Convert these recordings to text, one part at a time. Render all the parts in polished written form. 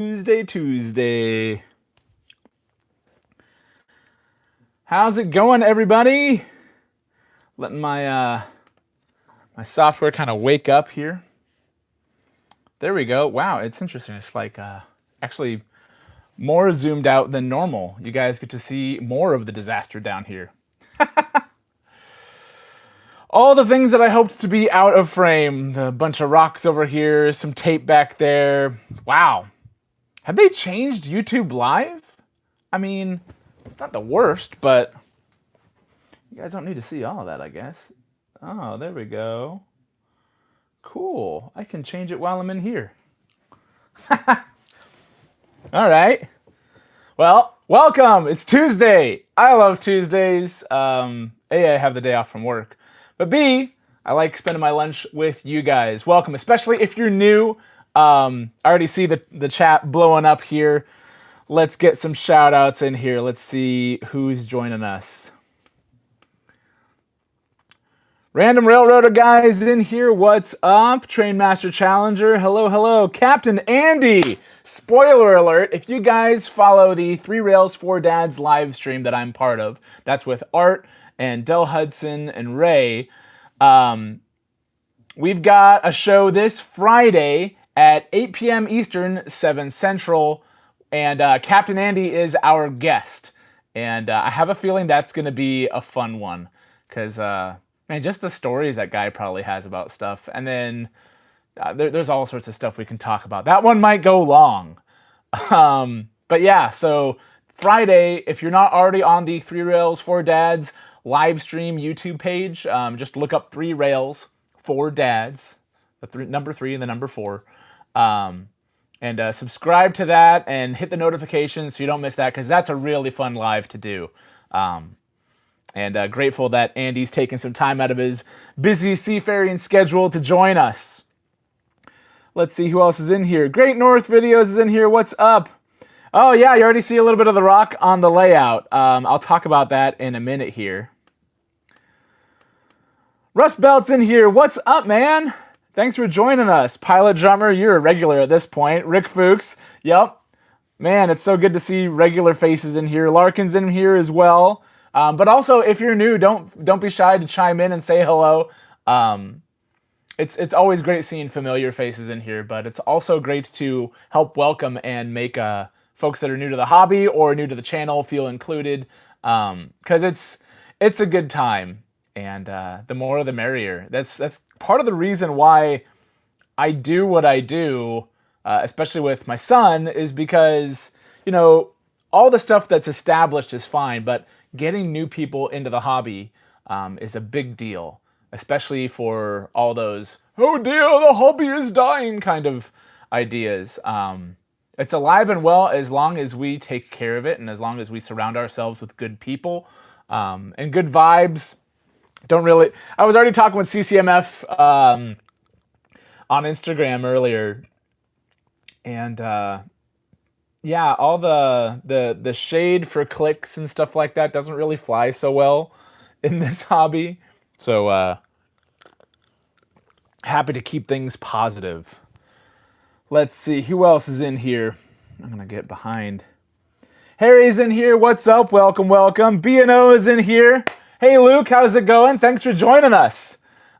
Tuesday. How's it going, everybody? Letting my software kind of wake up here. There we go. Wow, it's interesting. It's like actually more zoomed out than normal. You guys get to see more of the disaster down here. All the things that I hoped to be out of frame. The bunch of rocks over here, some tape back there. Wow. Have they changed YouTube Live? I mean, it's not the worst, but you guys don't need to see all of that, I guess. Oh, there we go. Cool. I can change it while I'm in here. All right. Well, welcome. It's Tuesday. I love Tuesdays. A, I have the day off from work. But B, I like spending my lunch with you guys. Welcome, especially if you're new. I already see the chat blowing up here. Let's get some shout outs in here. Let's see who's joining us. Random Railroader guys in here. What's up? Trainmaster Challenger. Hello. Captain Andy. Spoiler alert. If you guys follow the 3 Rails 4 Dads live stream that I'm part of, that's with Art and Del Hudson and Ray. We've got a show this Friday at 8 p.m. Eastern, 7 Central. And Captain Andy is our guest. And I have a feeling that's going to be a fun one. Because, man, just the stories that guy probably has about stuff. And then there's all sorts of stuff we can talk about. That one might go long. But yeah, so Friday, if you're not already on the 3 Rails 4 Dads live stream YouTube page, just look up 3 Rails 4 Dads, number 3 and the number 4. And subscribe to that and hit the notifications so you don't miss that, because that's a really fun live to do. And grateful that Andy's taking some time out of his busy seafaring schedule to join us. Let's see who else is in here. Great North Videos is in here. What's up? Oh, yeah, you already see a little bit of the rock on the layout. I'll talk about that in a minute here. Rust Belt's in here. What's up, man? Thanks for joining us. Pilot Drummer, you're a regular at this point. Rick Fuchs, yep. Man, it's so good to see regular faces in here. Larkin's in here as well. But also, if you're new, don't be shy to chime in and say hello. It's always great seeing familiar faces in here, but it's also great to help welcome and make folks that are new to the hobby or new to the channel feel included, because it's a good time, and the more the merrier. That's part of the reason why I do what I do, especially with my son, is because, you know, all the stuff that's established is fine, but getting new people into the hobby is a big deal, especially for all those, oh dear, the hobby is dying kind of ideas. It's alive and well as long as we take care of it and as long as we surround ourselves with good people and good vibes. I was already talking with CCMF on Instagram earlier, and yeah, all the shade for clicks and stuff like that doesn't really fly so well in this hobby. So happy to keep things positive. Let's see, who else is in here? I'm gonna get behind. Harry's in here. What's up? Welcome. B&O is in here. Hey, Luke, how's it going? Thanks for joining us.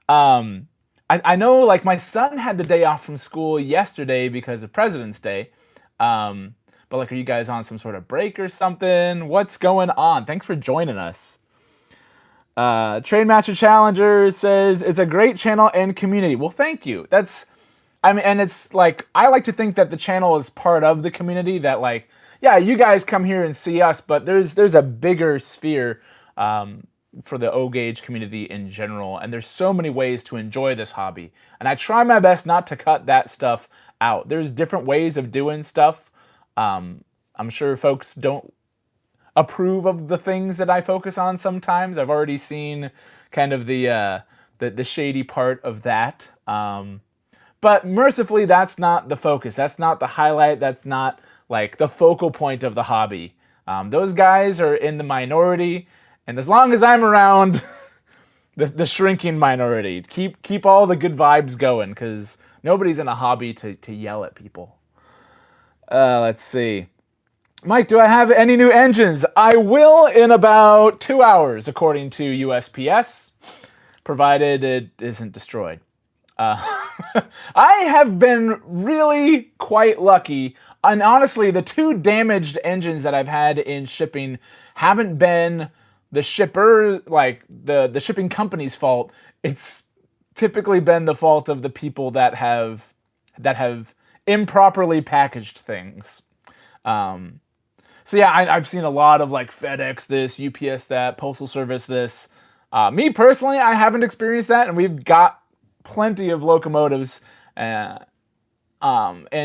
I know, like, my son had the day off from school yesterday because of President's Day. But, like, are you guys on some sort of break or something? What's going on? Thanks for joining us. Trainmaster Challenger says, it's a great channel and community. Well, thank you. And it's, like, I like to think that the channel is part of the community, that, like, yeah, you guys come here and see us, but there's a bigger sphere, for the O-Gauge community in general, and there's so many ways to enjoy this hobby, and I try my best not to cut that stuff out. There's different ways of doing stuff. I'm sure folks don't approve of the things that I focus on sometimes. I've already seen kind of the shady part of that, but mercifully that's not the focus. That's not the highlight. That's not like the focal point of the hobby. Those guys are in the minority. And as long as I'm around, the shrinking minority, keep all the good vibes going, because nobody's in a hobby to yell at people. Let's see. Mike, do I have any new engines? I will in about 2 hours, according to USPS, provided it isn't destroyed. I have been really quite lucky. And honestly, the 2 damaged engines that I've had in shipping haven't been the shipper, like the shipping company's fault. It's typically been the fault of the people that have improperly packaged things. So yeah, I've seen a lot of like FedEx this, UPS that, Postal Service this. Me personally, I haven't experienced that, and we've got plenty of locomotives and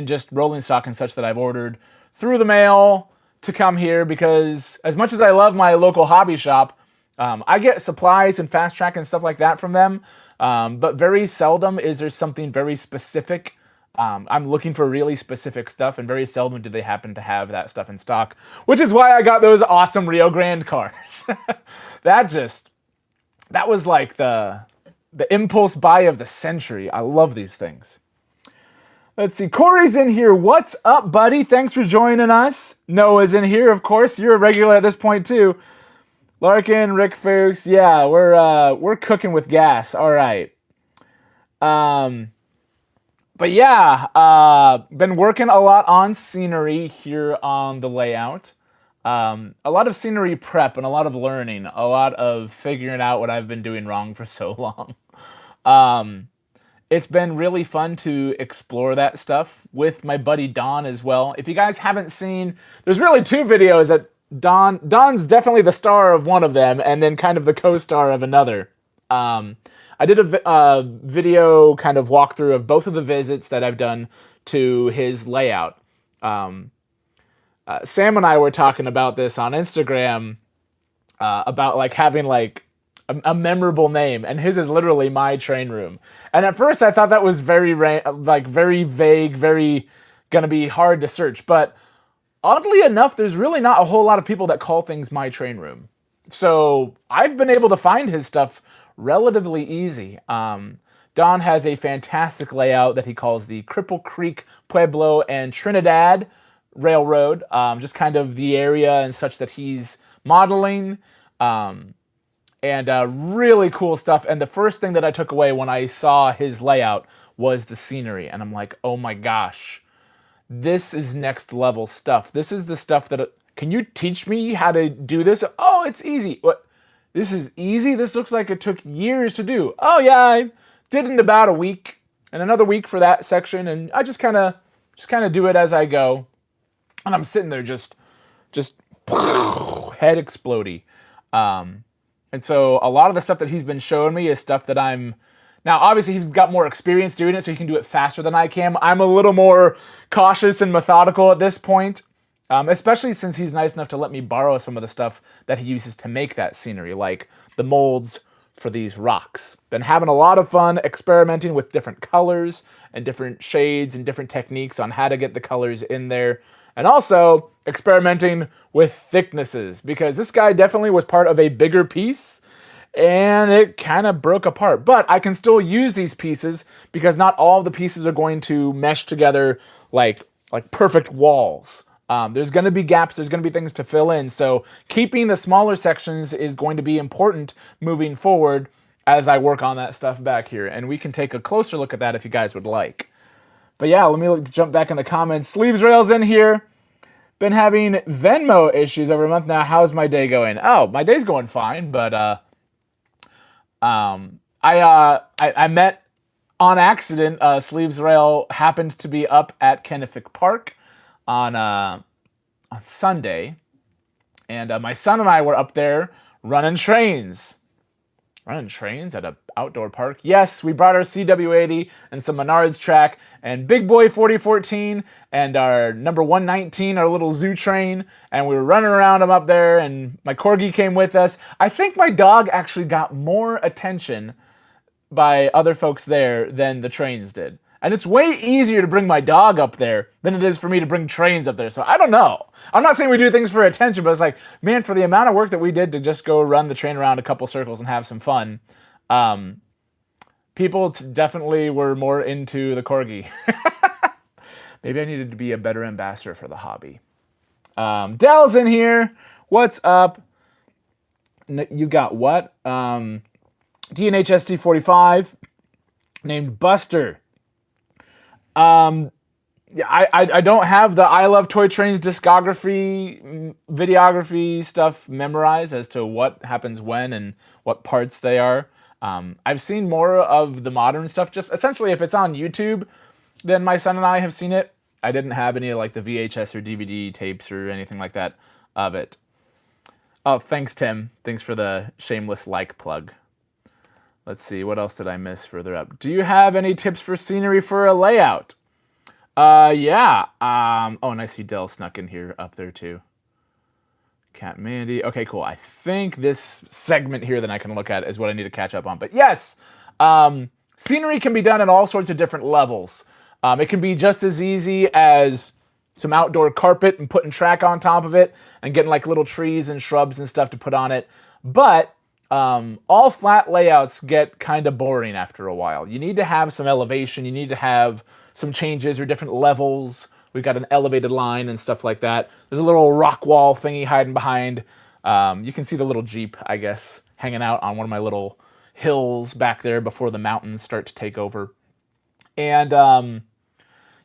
just rolling stock and such that I've ordered through the mail to come here because as much as I love my local hobby shop, I get supplies and fast track and stuff like that from them, but very seldom is there something very specific. I'm looking for really specific stuff, and very seldom do they happen to have that stuff in stock, which is why I got those awesome Rio Grande cars. That was like the impulse buy of the century. I love these things. Let's see. Corey's in here. What's up, buddy? Thanks for joining us. Noah's in here, of course. You're a regular at this point, too. Larkin, Rick Fuchs. Yeah, we're cooking with gas. All right. But yeah, been working a lot on scenery here on the layout. A lot of scenery prep and a lot of learning, a lot of figuring out what I've been doing wrong for so long. It's been really fun to explore that stuff with my buddy Don as well. If you guys haven't seen, there's really 2 videos that Don's definitely the star of one of them, and then kind of the co-star of another. I did a video kind of walkthrough of both of the visits that I've done to his layout. Sam and I were talking about this on Instagram, about like having like a memorable name, and his is literally My Train Room. And at first I thought that was very vague, very gonna be hard to search. But oddly enough, there's really not a whole lot of people that call things My Train Room. So I've been able to find his stuff relatively easy. Don has a fantastic layout that he calls the Cripple Creek, Pueblo, and Trinidad Railroad, just kind of the area and such that he's modeling, and really cool stuff. And the first thing that I took away when I saw his layout was the scenery, and I'm like, oh my gosh, this is next level stuff. This is the stuff that, can you teach me how to do this? Oh, it's easy. What? This is easy? This looks like it took years to do. Oh yeah, I did it in about a week, and another week for that section, and I just kind of do it as I go. And I'm sitting there just head explodey. And so a lot of the stuff that he's been showing me is stuff that I'm, now obviously he's got more experience doing it, so he can do it faster than I can. I'm a little more cautious and methodical at this point. Especially since he's nice enough to let me borrow some of the stuff that he uses to make that scenery, like the molds for these rocks. Been having a lot of fun experimenting with different colors and different shades and different techniques on how to get the colors in there. And also experimenting with thicknesses, because this guy definitely was part of a bigger piece and it kind of broke apart. But I can still use these pieces because not all of the pieces are going to mesh together like perfect walls. There's going to be gaps, there's going to be things to fill in, so keeping the smaller sections is going to be important moving forward as I work on that stuff back here, and we can take a closer look at that if you guys would like. But yeah, let me jump back in the comments. Sleeves Rails in here. Been having Venmo issues over a month now. How's my day going? Oh, my day's going fine, but I met on accident. Sleeves Rail happened to be up at Kennefic Park on Sunday, and my son and I were up there running trains at an outdoor park. Yes, we brought our CW80 and some Menards track and Big Boy 4014 and our number 119, our little zoo train, and we were running around them up there, and my corgi came with us. I think my dog actually got more attention by other folks there than the trains did. And it's way easier to bring my dog up there than it is for me to bring trains up there. So I don't know. I'm not saying we do things for attention, but it's like, man, for the amount of work that we did to just go run the train around a couple circles and have some fun, people definitely were more into the corgi. Maybe I needed to be a better ambassador for the hobby. Dell's in here. What's up? You got what? DNHSD45 named Buster. Yeah, I don't have the I Love Toy Trains discography, videography stuff memorized as to what happens when and what parts they are. I've seen more of the modern stuff. Just essentially, if it's on YouTube, then my son and I have seen it. I didn't have any like the VHS or DVD tapes or anything like that of it. Oh, thanks, Tim. Thanks for the shameless like plug. Let's see, what else did I miss further up? Do you have any tips for scenery for a layout? Yeah. Oh, and I see Dell snuck in here up there too. Cat Mandy. Okay, cool. I think this segment here that I can look at is what I need to catch up on. But yes, scenery can be done at all sorts of different levels. It can be just as easy as some outdoor carpet and putting track on top of it and getting like little trees and shrubs and stuff to put on it. But all flat layouts get kind of boring after a while. You need to have some elevation. You need to have some changes or different levels. We've got an elevated line and stuff like that. There's a little rock wall thingy hiding behind. You can see the little Jeep, I guess, hanging out on one of my little hills back there before the mountains start to take over. And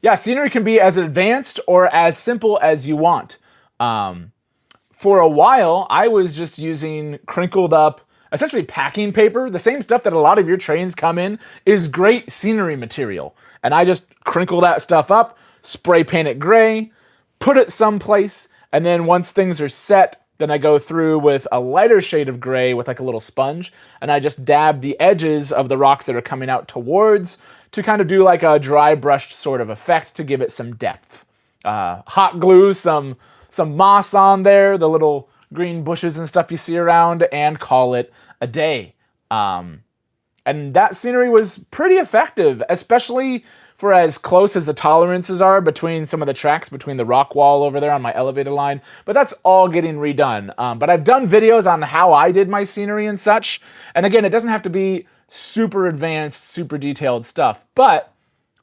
yeah, scenery can be as advanced or as simple as you want. For a while, I was just using crinkled up, essentially packing paper. The same stuff that a lot of your trains come in is great scenery material. And I just crinkle that stuff up, spray paint it gray, put it someplace, and then once things are set, then I go through with a lighter shade of gray with like a little sponge, and I just dab the edges of the rocks that are coming out towards to kind of do like a dry brushed sort of effect to give it some depth. Hot glue some moss on there, the little green bushes and stuff you see around, and call it a day. And that scenery was pretty effective, especially for as close as the tolerances are between some of the tracks, between the rock wall over there on my elevated line. But that's all getting redone. But I've done videos on how I did my scenery and such. And again, it doesn't have to be super advanced, super detailed stuff. But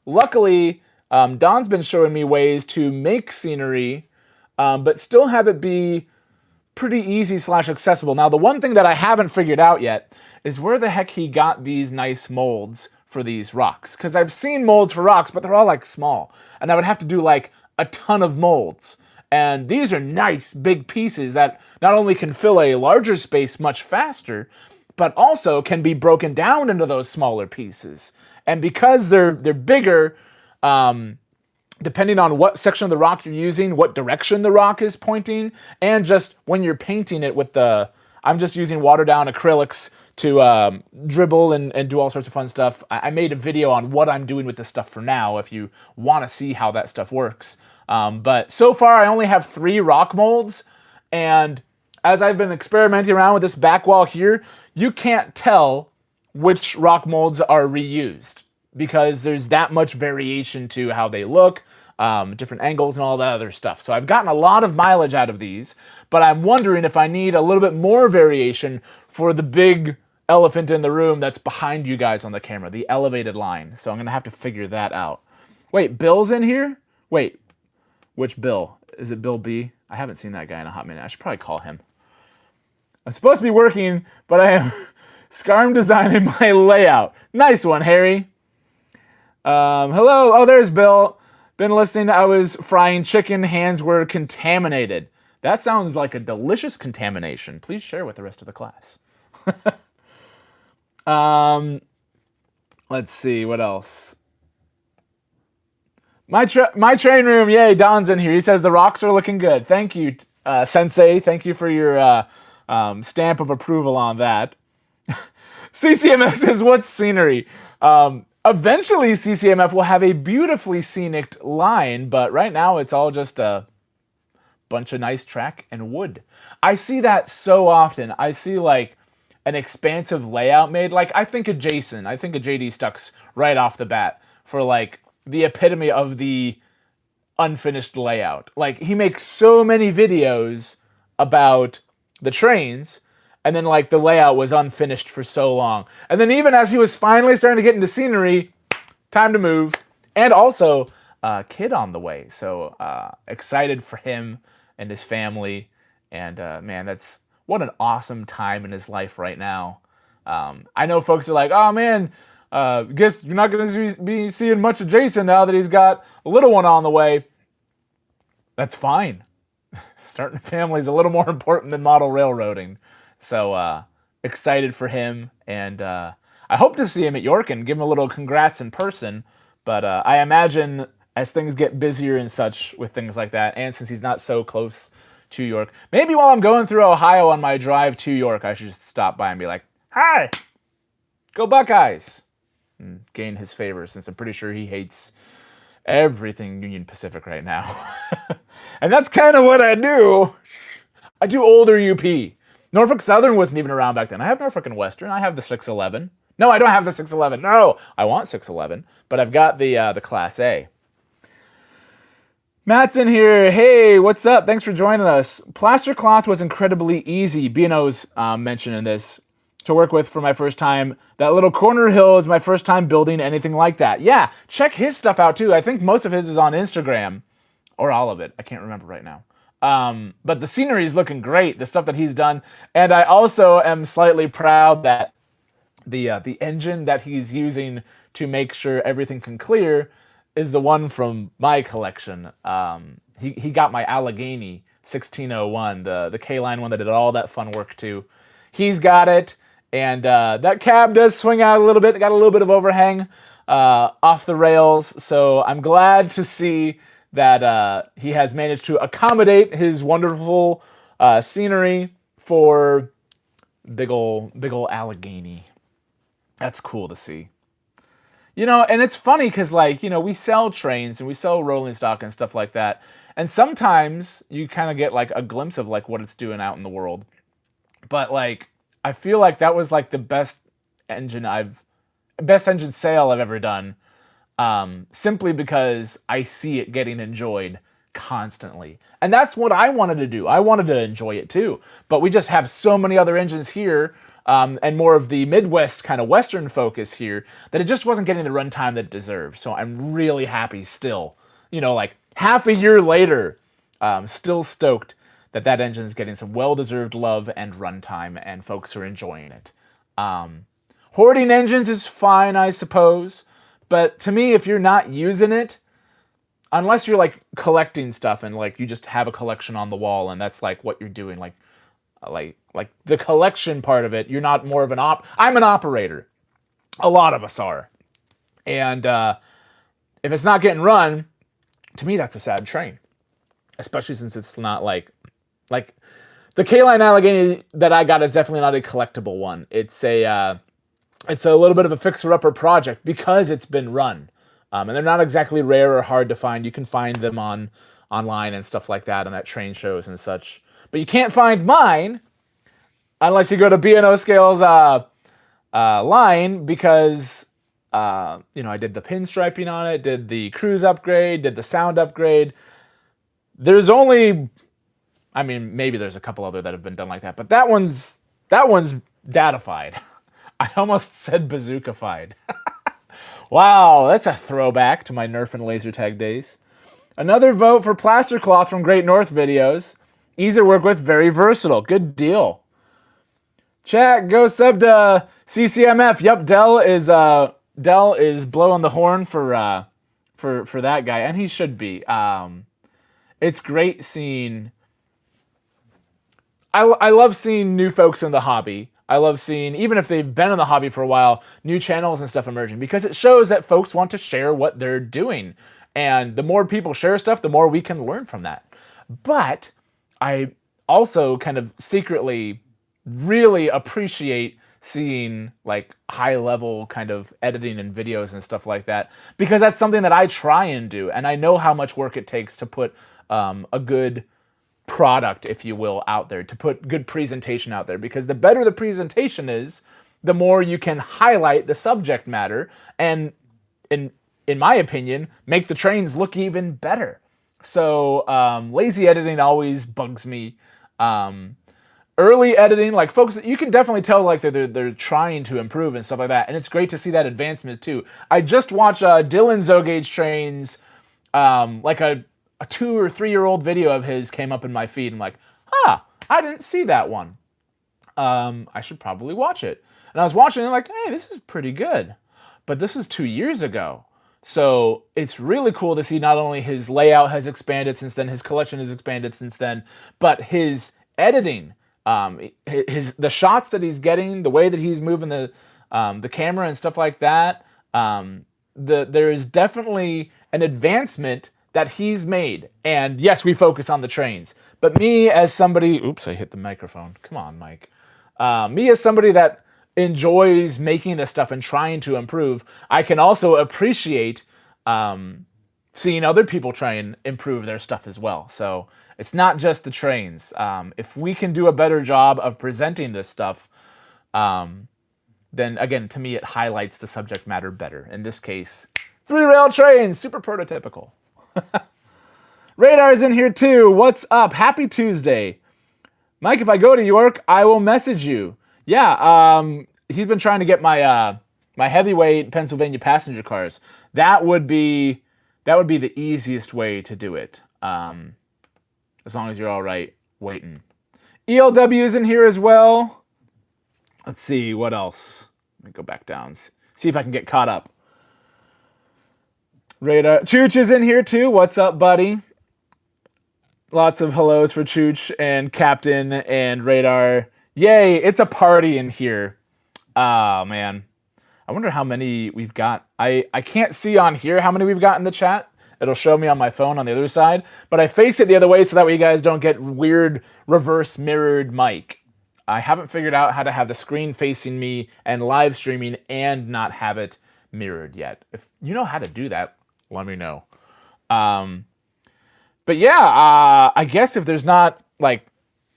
luckily, Don's been showing me ways to make scenery, but still have it be pretty easy / accessible. Now, the one thing that I haven't figured out yet is where the heck he got these nice molds for these rocks. Because I've seen molds for rocks, but they're all like small. And I would have to do like a ton of molds. And these are nice big pieces that not only can fill a larger space much faster, but also can be broken down into those smaller pieces. And because they're bigger, depending on what section of the rock you're using, what direction the rock is pointing, and just when you're painting it with I'm just using watered down acrylics to dribble and do all sorts of fun stuff. I made a video on what I'm doing with this stuff for now, if you want to see how that stuff works. But so far, I only have 3 rock molds, and as I've been experimenting around with this back wall here, you can't tell which rock molds are reused, because there's that much variation to how they look, different angles and all that other stuff. So I've gotten a lot of mileage out of these, but I'm wondering if I need a little bit more variation for the big elephant in the room that's behind you guys on the camera, the elevated line. So I'm going to have to figure that out. Wait, Bill's in here? Wait, which Bill? Is it Bill B? I haven't seen that guy in a hot minute. I should probably call him. I'm supposed to be working, but I am Scarm designing my layout. Nice one, Harry. Hello. Oh, there's Bill. Been listening. I was frying chicken. Hands were contaminated. That sounds like a delicious contamination. Please share with the rest of the class. Let's see. What else? My train room. Yay, Don's in here. He says the rocks are looking good. Thank you, Sensei. Thank you for your stamp of approval on that. CCMF says, what's scenery? Eventually, CCMF will have a beautifully scenic line, but right now it's all just a bunch of nice track and wood. I see that so often. I see like an expansive layout made. Like I think of Jason. I think of JD Stux right off the bat for like the epitome of the unfinished layout. Like he makes so many videos about the trains, and then like the layout was unfinished for so long. And then even as he was finally starting to get into scenery, time to move. And also, kid on the way. So excited for him and his family. And man, that's what an awesome time in his life right now. I know folks are like, oh man, guess you're not going to be seeing much of Jason now that he's got a little one on the way. That's fine. Starting a family is a little more important than model railroading. So excited for him, and I hope to see him at York and give him a little congrats in person. But I imagine as things get busier and such with things like that, and since he's not so close to York, maybe while I'm going through Ohio on my drive to York, I should just stop by and be like, hi, go Buckeyes, and gain his favor, since I'm pretty sure he hates everything Union Pacific right now. And that's kind of what I do. I do older UP. Norfolk Southern wasn't even around back then. I have Norfolk and Western. I have the 611. No, I don't have the 611. No, I want 611, but I've got the Class A. Matt's in here. Hey, what's up? Thanks for joining us. Plaster cloth was incredibly easy. B&O's mentioning this to work with for my first time. That little corner hill is my first time building anything like that. Yeah, check his stuff out too. I think most of his is on Instagram, or all of it. I can't remember right now. But the scenery is looking great, the stuff that he's done. And I also am slightly proud that the engine that he's using to make sure everything can clear is the one from my collection. He got my Allegheny 1601, the K-line one that did all that fun work too. He's got it, and that cab does swing out a little bit. It got a little bit of overhang off the rails, so I'm glad to see that he has managed to accommodate his wonderful scenery for big ol' Allegheny. That's cool to see. You know, and it's funny because, like, you know, we sell trains and we sell rolling stock and stuff like that. And sometimes you kind of get, like, a glimpse of, like, what it's doing out in the world. But, like, I feel like that was, like, the best engine sale I've ever done. Simply because I see it getting enjoyed constantly. And that's what I wanted to do. I wanted to enjoy it too. But we just have so many other engines here, and more of the Midwest kind of Western focus here, that it just wasn't getting the runtime that it deserved. So I'm really happy still, you know, like half a year later, still stoked that engine is getting some well-deserved love and runtime, and folks are enjoying it. Hoarding engines is fine, I suppose. But to me, if you're not using it, unless you're like collecting stuff and like you just have a collection on the wall and that's like what you're doing, like the collection part of it, you're not more of an I'm an operator. A lot of us are. And if it's not getting run, to me, that's a sad train. Especially since it's not like the K-Line Allegheny that I got is definitely not a collectible one. It's a little bit of a fixer-upper project because it's been run. And they're not exactly rare or hard to find. You can find them online and stuff like that, and at train shows and such. But you can't find mine unless you go to B&O Scales line, because I did the pinstriping on it, did the cruise upgrade, did the sound upgrade. There's only, I mean, maybe there's a couple other that have been done like that, but that one's Dadified. I almost said bazookafied. Wow, that's a throwback to my Nerf and laser tag days. Another vote for plaster cloth from Great North videos. Easy to work with, very versatile. Good deal. Chat, go sub to CCMF. Yep, Dell is blowing the horn for that guy, and he should be. It's great seeing. I love seeing new folks in the hobby. I love seeing, even if they've been in the hobby for a while, new channels and stuff emerging, because it shows that folks want to share what they're doing. And the more people share stuff, the more we can learn from that. But I also kind of secretly really appreciate seeing like high level kind of editing and videos and stuff like that, because that's something that I try and do. And I know how much work it takes to put a good product, if you will, out there, to put good presentation out there, because the better the presentation is, the more you can highlight the subject matter and, in my opinion, make the trains look even better. So lazy editing always bugs me. Early editing, like folks, you can definitely tell like they're trying to improve and stuff like that, and it's great to see that advancement too. I just watched Dylan Zogage Train's like a 2 or 3 year old video of his came up in my feed. I'm like, I didn't see that one. I should probably watch it. And I was watching it and like, hey, this is pretty good. But this is 2 years ago. So it's really cool to see not only his layout has expanded since then, his collection has expanded since then, but his editing, the shots that he's getting, the way that he's moving the camera and stuff like that. There is definitely an advancement that he's made. And yes, we focus on the trains. But me as somebody, oops, I hit the microphone. Come on, Mike. Me as somebody that enjoys making this stuff and trying to improve, I can also appreciate seeing other people try and improve their stuff as well. So it's not just the trains. If we can do a better job of presenting this stuff, then again, to me, it highlights the subject matter better. In this case, 3-rail trains, super prototypical. Radar's in here too. What's up? Happy Tuesday. Mike, if I go to York, I will message you. Yeah, he's been trying to get my my heavyweight Pennsylvania passenger cars. That would be the easiest way to do it. As long as you're all right waiting. ELW is in here as well. Let's see what else. Let me go back down. See if I can get caught up. Radar Chooch is in here too. What's up, buddy? Lots of hellos for Chooch and Captain and Radar. Yay, it's a party in here. Oh, man. I wonder how many we've got. I can't see on here how many we've got in the chat. It'll show me on my phone on the other side. But I face it the other way so that way you guys don't get weird reverse mirrored mic. I haven't figured out how to have the screen facing me and live streaming and not have it mirrored yet. If you know how to do that, let me know. But yeah, I guess if there's not like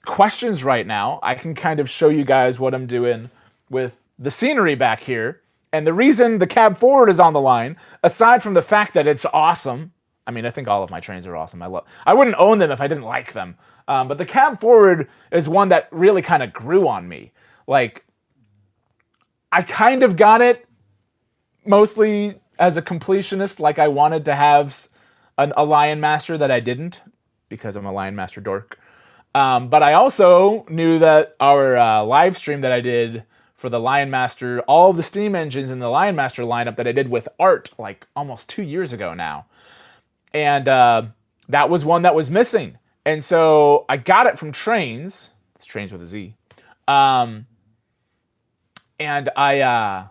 questions right now, I can kind of show you guys what I'm doing with the scenery back here. And the reason the cab forward is on the line, aside from the fact that it's awesome, I mean, I think all of my trains are awesome. I wouldn't own them if I didn't like them. But the cab forward is one that really kind of grew on me. Like, I kind of got it mostly as a completionist, like I wanted to have a Lion Master that I didn't, because I'm a Lion Master dork. But I also knew that our live stream that I did for the Lion Master, all of the steam engines in the Lion Master lineup that I did with Art, like almost 2 years ago now. And that was one that was missing. And so I got it from Trains. It's Trains with a Z. And I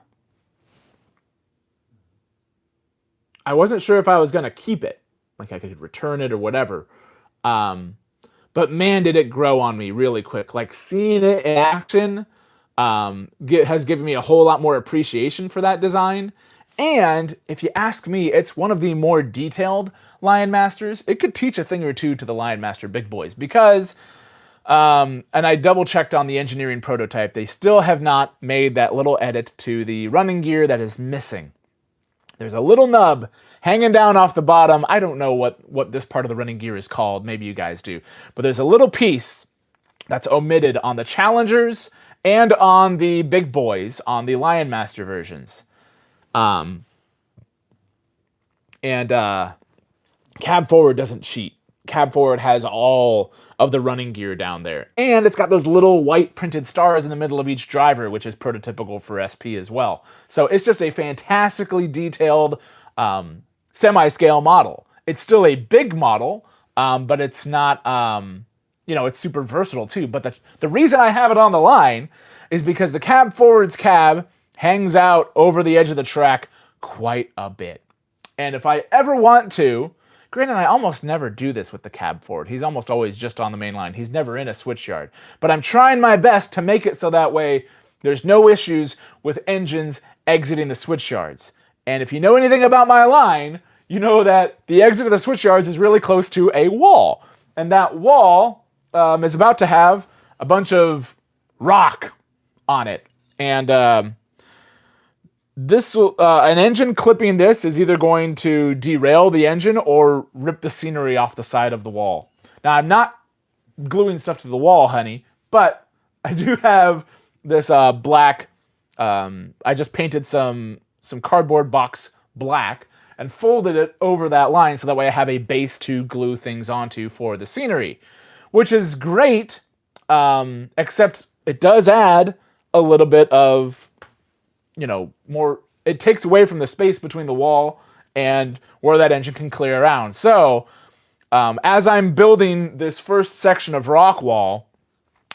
wasn't sure if I was going to keep it. Like I could return it or whatever. But man, did it grow on me really quick. Like seeing it in action has given me a whole lot more appreciation for that design. And if you ask me, it's one of the more detailed Lion Masters. It could teach a thing or two to the Lion Master big boys because, and I double checked on the engineering prototype, they still have not made that little edit to the running gear that is missing. There's a little nub hanging down off the bottom. I don't know what this part of the running gear is called. Maybe you guys do. But there's a little piece that's omitted on the Challengers and on the big boys, on the Lion Master versions. Cab Forward doesn't cheat. Cab Forward has all of the running gear down there. And it's got those little white printed stars in the middle of each driver, which is prototypical for SP as well. So it's just a fantastically detailed semi-scale model. It's still a big model, but it's not, it's super versatile too. But the reason I have it on the line is because the Cab Forward's cab hangs out over the edge of the track quite a bit. And if I ever want to, granted, I almost never do this with the Cab Forward. He's almost always just on the main line. He's never in a switch yard. But I'm trying my best to make it so that way there's no issues with engines exiting the switch yards. And if you know anything about my line, you know that the exit of the switch yards is really close to a wall. And that wall is about to have a bunch of rock on it. And this an engine clipping this is either going to derail the engine or rip the scenery off the side of the wall. Now, I'm not gluing stuff to the wall, honey, but I do have this black, I just painted some cardboard box black, and folded it over that line so that way I have a base to glue things onto for the scenery, which is great, except it does add a little bit of, more, it takes away from the space between the wall and where that engine can clear around. So as I'm building this first section of rock wall,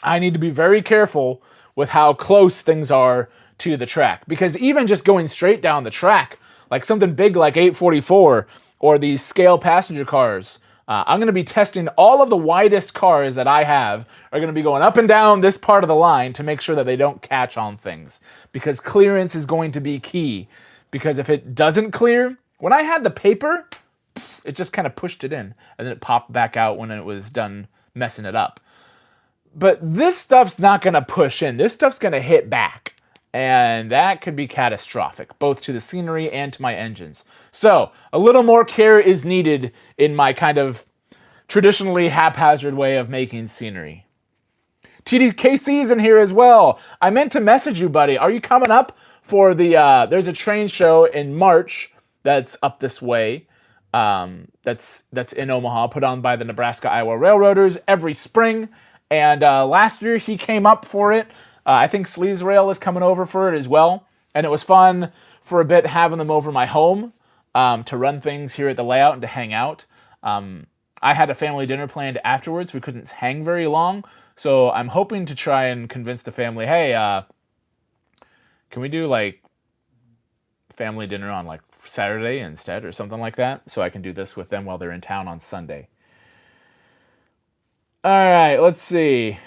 I need to be very careful with how close things are to the track. Because even just going straight down the track, like something big like 844 or these scale passenger cars, I'm going to be testing all of the widest cars that I have are going to be going up and down this part of the line to make sure that they don't catch on things. Because clearance is going to be key. Because if it doesn't clear, when I had the paper, it just kind of pushed it in. And then it popped back out when it was done messing it up. But this stuff's not going to push in. This stuff's going to hit back. And that could be catastrophic, both to the scenery and to my engines. So, a little more care is needed in my kind of traditionally haphazard way of making scenery. TDKC's in here as well. I meant to message you, buddy. Are you coming up for the, there's a train show in March that's up this way. That's in Omaha, put on by the Nebraska-Iowa Railroaders every spring. And last year he came up for it. I think Sleeves Rail is coming over for it as well. And it was fun for a bit having them over my home to run things here at the layout and to hang out. I had a family dinner planned afterwards. We couldn't hang very long. So I'm hoping to try and convince the family, hey, can we do like family dinner on like Saturday instead or something like that? So I can do this with them while they're in town on Sunday. All right, let's see.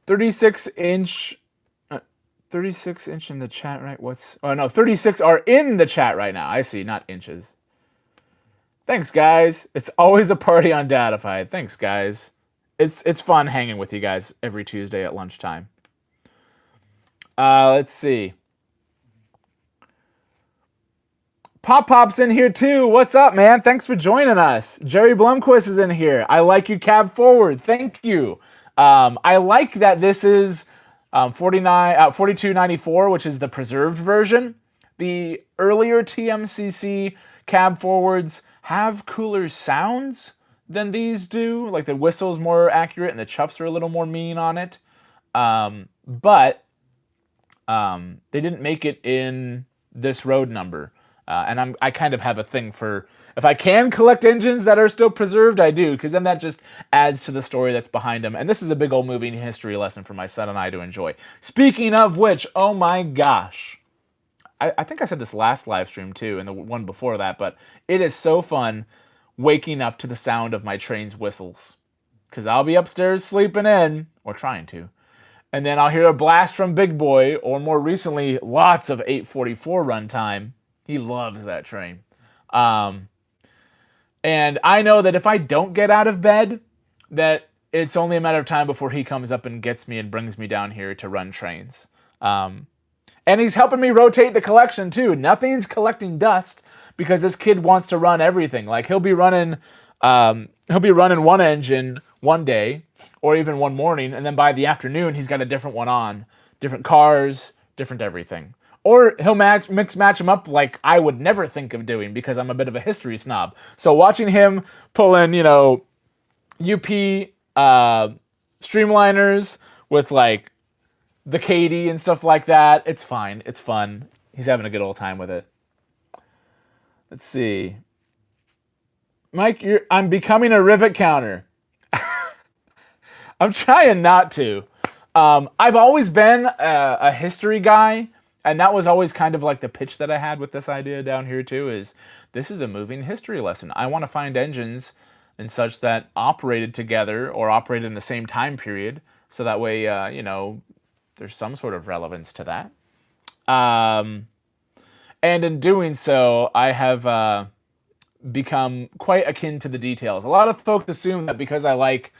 36 inch in the chat, right? 36 are in the chat right now. I see, not inches. Thanks, guys. It's always a party on Dadified. Thanks, guys. It's fun hanging with you guys every Tuesday at lunchtime. Let's see. Pop's in here too. What's up, man? Thanks for joining us. Jerry Blumquist is in here. I like you, cab forward. Thank you. I like that this is 4294, which is the preserved version. The earlier TMCC cab forwards have cooler sounds than these do. Like the whistle's more accurate and the chuffs are a little more mean on it. But they didn't make it in this road number. And I kind of have a thing for, if I can collect engines that are still preserved, I do, because then that just adds to the story that's behind them. And this is a big old movie history lesson for my son and I to enjoy. Speaking of which, oh my gosh. I think I said this last live stream too, and the one before that, but it is so fun waking up to the sound of my train's whistles. Because I'll be upstairs sleeping in, or trying to, and then I'll hear a blast from Big Boy, or more recently, lots of 844 runtime. He loves that train. And I know that if I don't get out of bed, that it's only a matter of time before he comes up and gets me and brings me down here to run trains. And he's helping me rotate the collection too. Nothing's collecting dust because this kid wants to run everything. Like he'll be running one engine one day or even one morning, and then by the afternoon he's got a different one on, different cars, different everything. Or he'll mix match them up like I would never think of doing because I'm a bit of a history snob. So watching him pull in, UP streamliners with like the Katie and stuff like that, it's fine. It's fun. He's having a good old time with it. Let's see. Mike, I'm becoming a rivet counter. I'm trying not to. I've always been a history guy. And that was always kind of like the pitch that I had with this idea down here too, is this is a moving history lesson. I want to find engines and such that operated together or operated in the same time period. So that way, there's some sort of relevance to that. And in doing so, I have become quite akin to the details. A lot of folks assume that because I like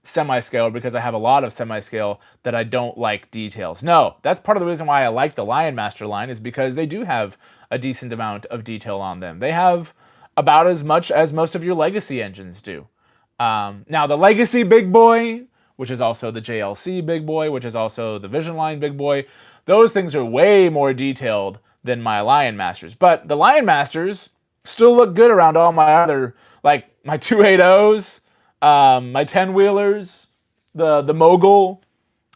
semi-scale, because I have a lot of semi-scale, that I don't like details. No, that's part of the reason why I like the Lion Master line, is because they do have a decent amount of detail on them. They have about as much as most of your legacy engines do. Now, the Legacy Big Boy, which is also the JLC Big Boy, which is also the Vision Line Big Boy, those things are way more detailed than my Lion Masters. But the Lion Masters still look good around all my other, like my 280s, my 10-wheelers, the Mogul.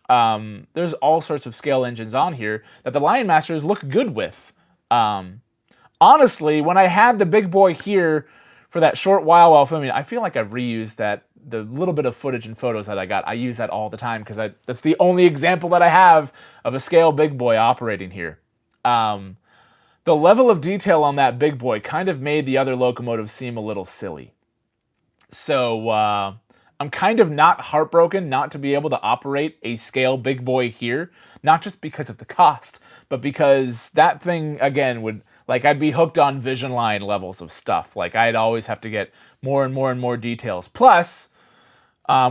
There's all sorts of scale engines on here that the Lion Masters look good with. Honestly, when I had the big boy here for that short while filming, I feel like I've reused the little bit of footage and photos that I got. I use that all the time because that's the only example that I have of a scale big boy operating here. The level of detail on that big boy kind of made the other locomotives seem a little silly. So I'm kind of not heartbroken not to be able to operate a scale big boy here, not just because of the cost, but because that thing, again, would, like, I'd be hooked on vision line levels of stuff. Like, I'd always have to get more and more and more details. Plus,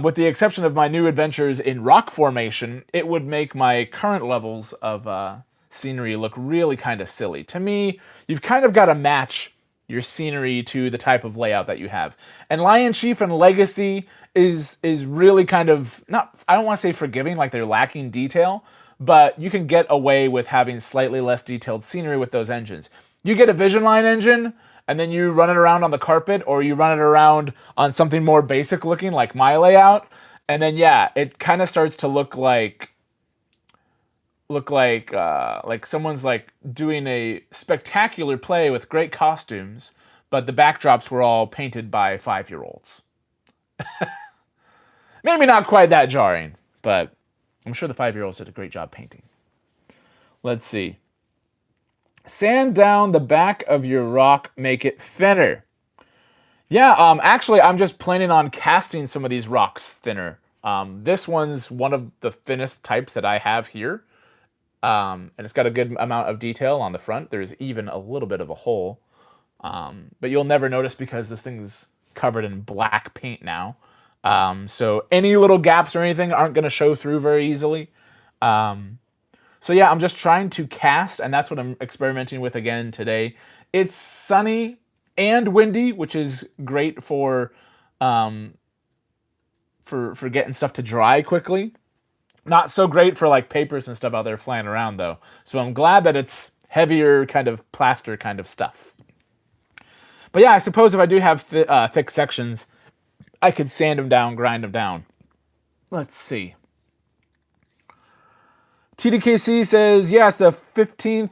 with the exception of my new adventures in rock formation, it would make my current levels of scenery look really kind of silly. To me, you've kind of got to match your scenery to the type of layout that you have. And Lion Chief and Legacy is really kind of, not, I don't want to say forgiving, like they're lacking detail, but you can get away with having slightly less detailed scenery with those engines. You get a Vision Line engine, and then you run it around on the carpet, or you run it around on something more basic looking, like my layout, and then yeah, it kind of starts to look like someone's like doing a spectacular play with great costumes, but the backdrops were all painted by 5-year-olds. Maybe not quite that jarring, but I'm sure the 5-year-olds did a great job painting. Let's see. Sand down the back of your rock, make it thinner. Yeah, actually, I'm just planning on casting some of these rocks thinner. This one's one of the thinnest types that I have here. And it's got a good amount of detail on the front. There's even a little bit of a hole. But you'll never notice because this thing's covered in black paint now. So any little gaps or anything aren't going to show through very easily. So yeah, I'm just trying to cast, and that's what I'm experimenting with again today. It's sunny and windy, which is great for getting stuff to dry quickly. Not so great for like papers and stuff out there flying around though. So I'm glad that it's heavier kind of plaster kind of stuff. But yeah, I suppose if I do have thick sections, I could sand them down, grind them down. Let's see. TDKC says, yes, the 15th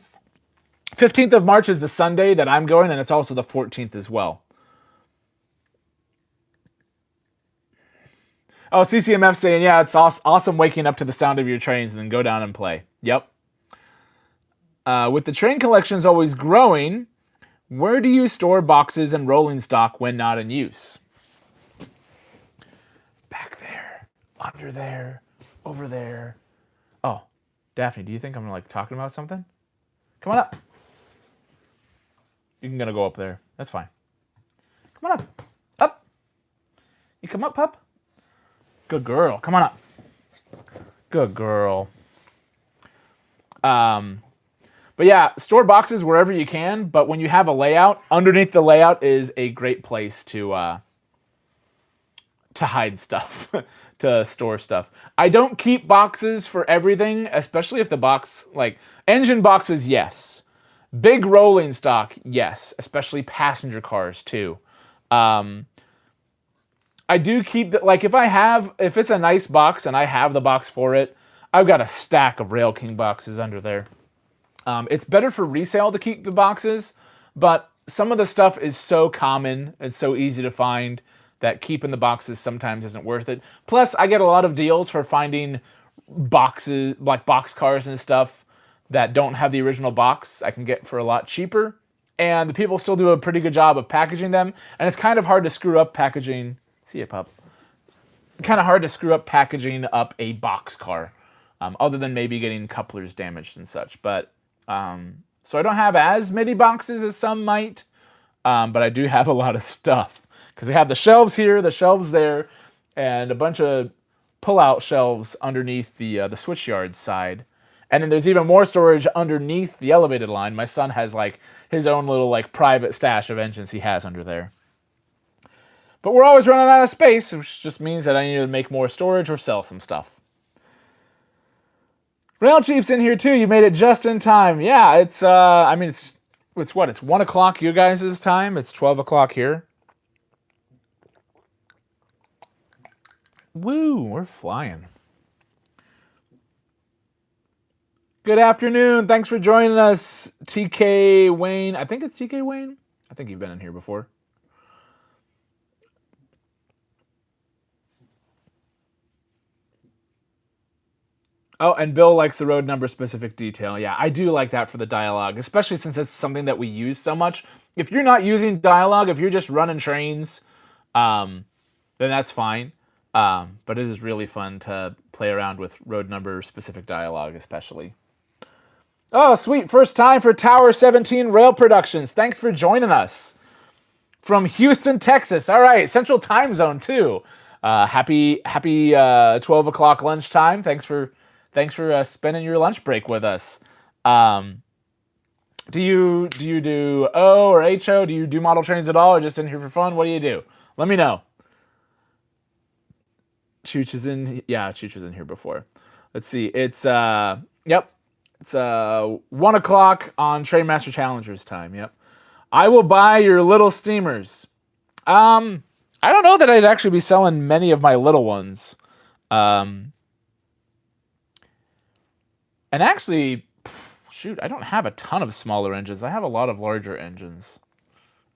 of March is the Sunday that I'm going, and it's also the 14th as well. Oh, CCMF saying, yeah, it's awesome waking up to the sound of your trains and then go down and play. Yep. With the train collections always growing, where do you store boxes and rolling stock when not in use? Back there, under there, over there. Oh, Daphne, do you think I'm like talking about something? Come on up. You're gonna go up there. That's fine. Come on up. Up. You come up, pup? Good girl. Come on up. Good girl. But yeah, store boxes wherever you can, but when you have a layout, underneath the layout is a great place to hide stuff, to store stuff. I don't keep boxes for everything, especially if the box, like, engine boxes, yes. Big rolling stock, yes, especially passenger cars too. I do keep, like, if it's a nice box and I have the box for it, I've got a stack of Rail King boxes under there. It's better for resale to keep the boxes, but some of the stuff is so common and so easy to find that keeping the boxes sometimes isn't worth it. Plus, I get a lot of deals for finding boxes, like box cars and stuff that don't have the original box. I can get for a lot cheaper, and the people still do a pretty good job of packaging them, and it's kind of hard to screw up packaging. See ya, pup. Kind of hard to screw up packaging up a box car, other than maybe getting couplers damaged and such. But so I don't have as many boxes as some might, but I do have a lot of stuff because I have the shelves here, the shelves there, and a bunch of pull-out shelves underneath the switchyard side. And then there's even more storage underneath the elevated line. My son has like his own little like private stash of engines he has under there. But we're always running out of space, which just means that I need to make more storage or sell some stuff. Rail Chief's in here too. You made it just in time. Yeah, it's I mean it's what? It's 1 o'clock you guys' time. It's 12 o'clock here. Woo, we're flying. Good afternoon. Thanks for joining us, TK Wayne. I think it's TK Wayne. I think you've been in here before. Oh, and Bill likes the road number specific detail. Yeah, I do like that for the dialogue, especially since it's something that we use so much. If you're not using dialogue, if you're just running trains, then that's fine. But it is really fun to play around with road number specific dialogue, especially. Oh, sweet. First time for Tower 17 Rail Productions. Thanks for joining us. From Houston, Texas. All right, Central Time Zone, too. Happy 12 o'clock lunchtime. Thanks for spending your lunch break with us. Do you do O or HO? Do you do model trains at all, or just in here for fun? What do you do? Let me know. Chooch is in. Yeah, Chooch was in here before. Let's see. It's yep. It's 1 o'clock on Trainmaster Challengers time. Yep. I will buy your little steamers. I don't know that I'd actually be selling many of my little ones. And actually, shoot, I don't have a ton of smaller engines. I have a lot of larger engines.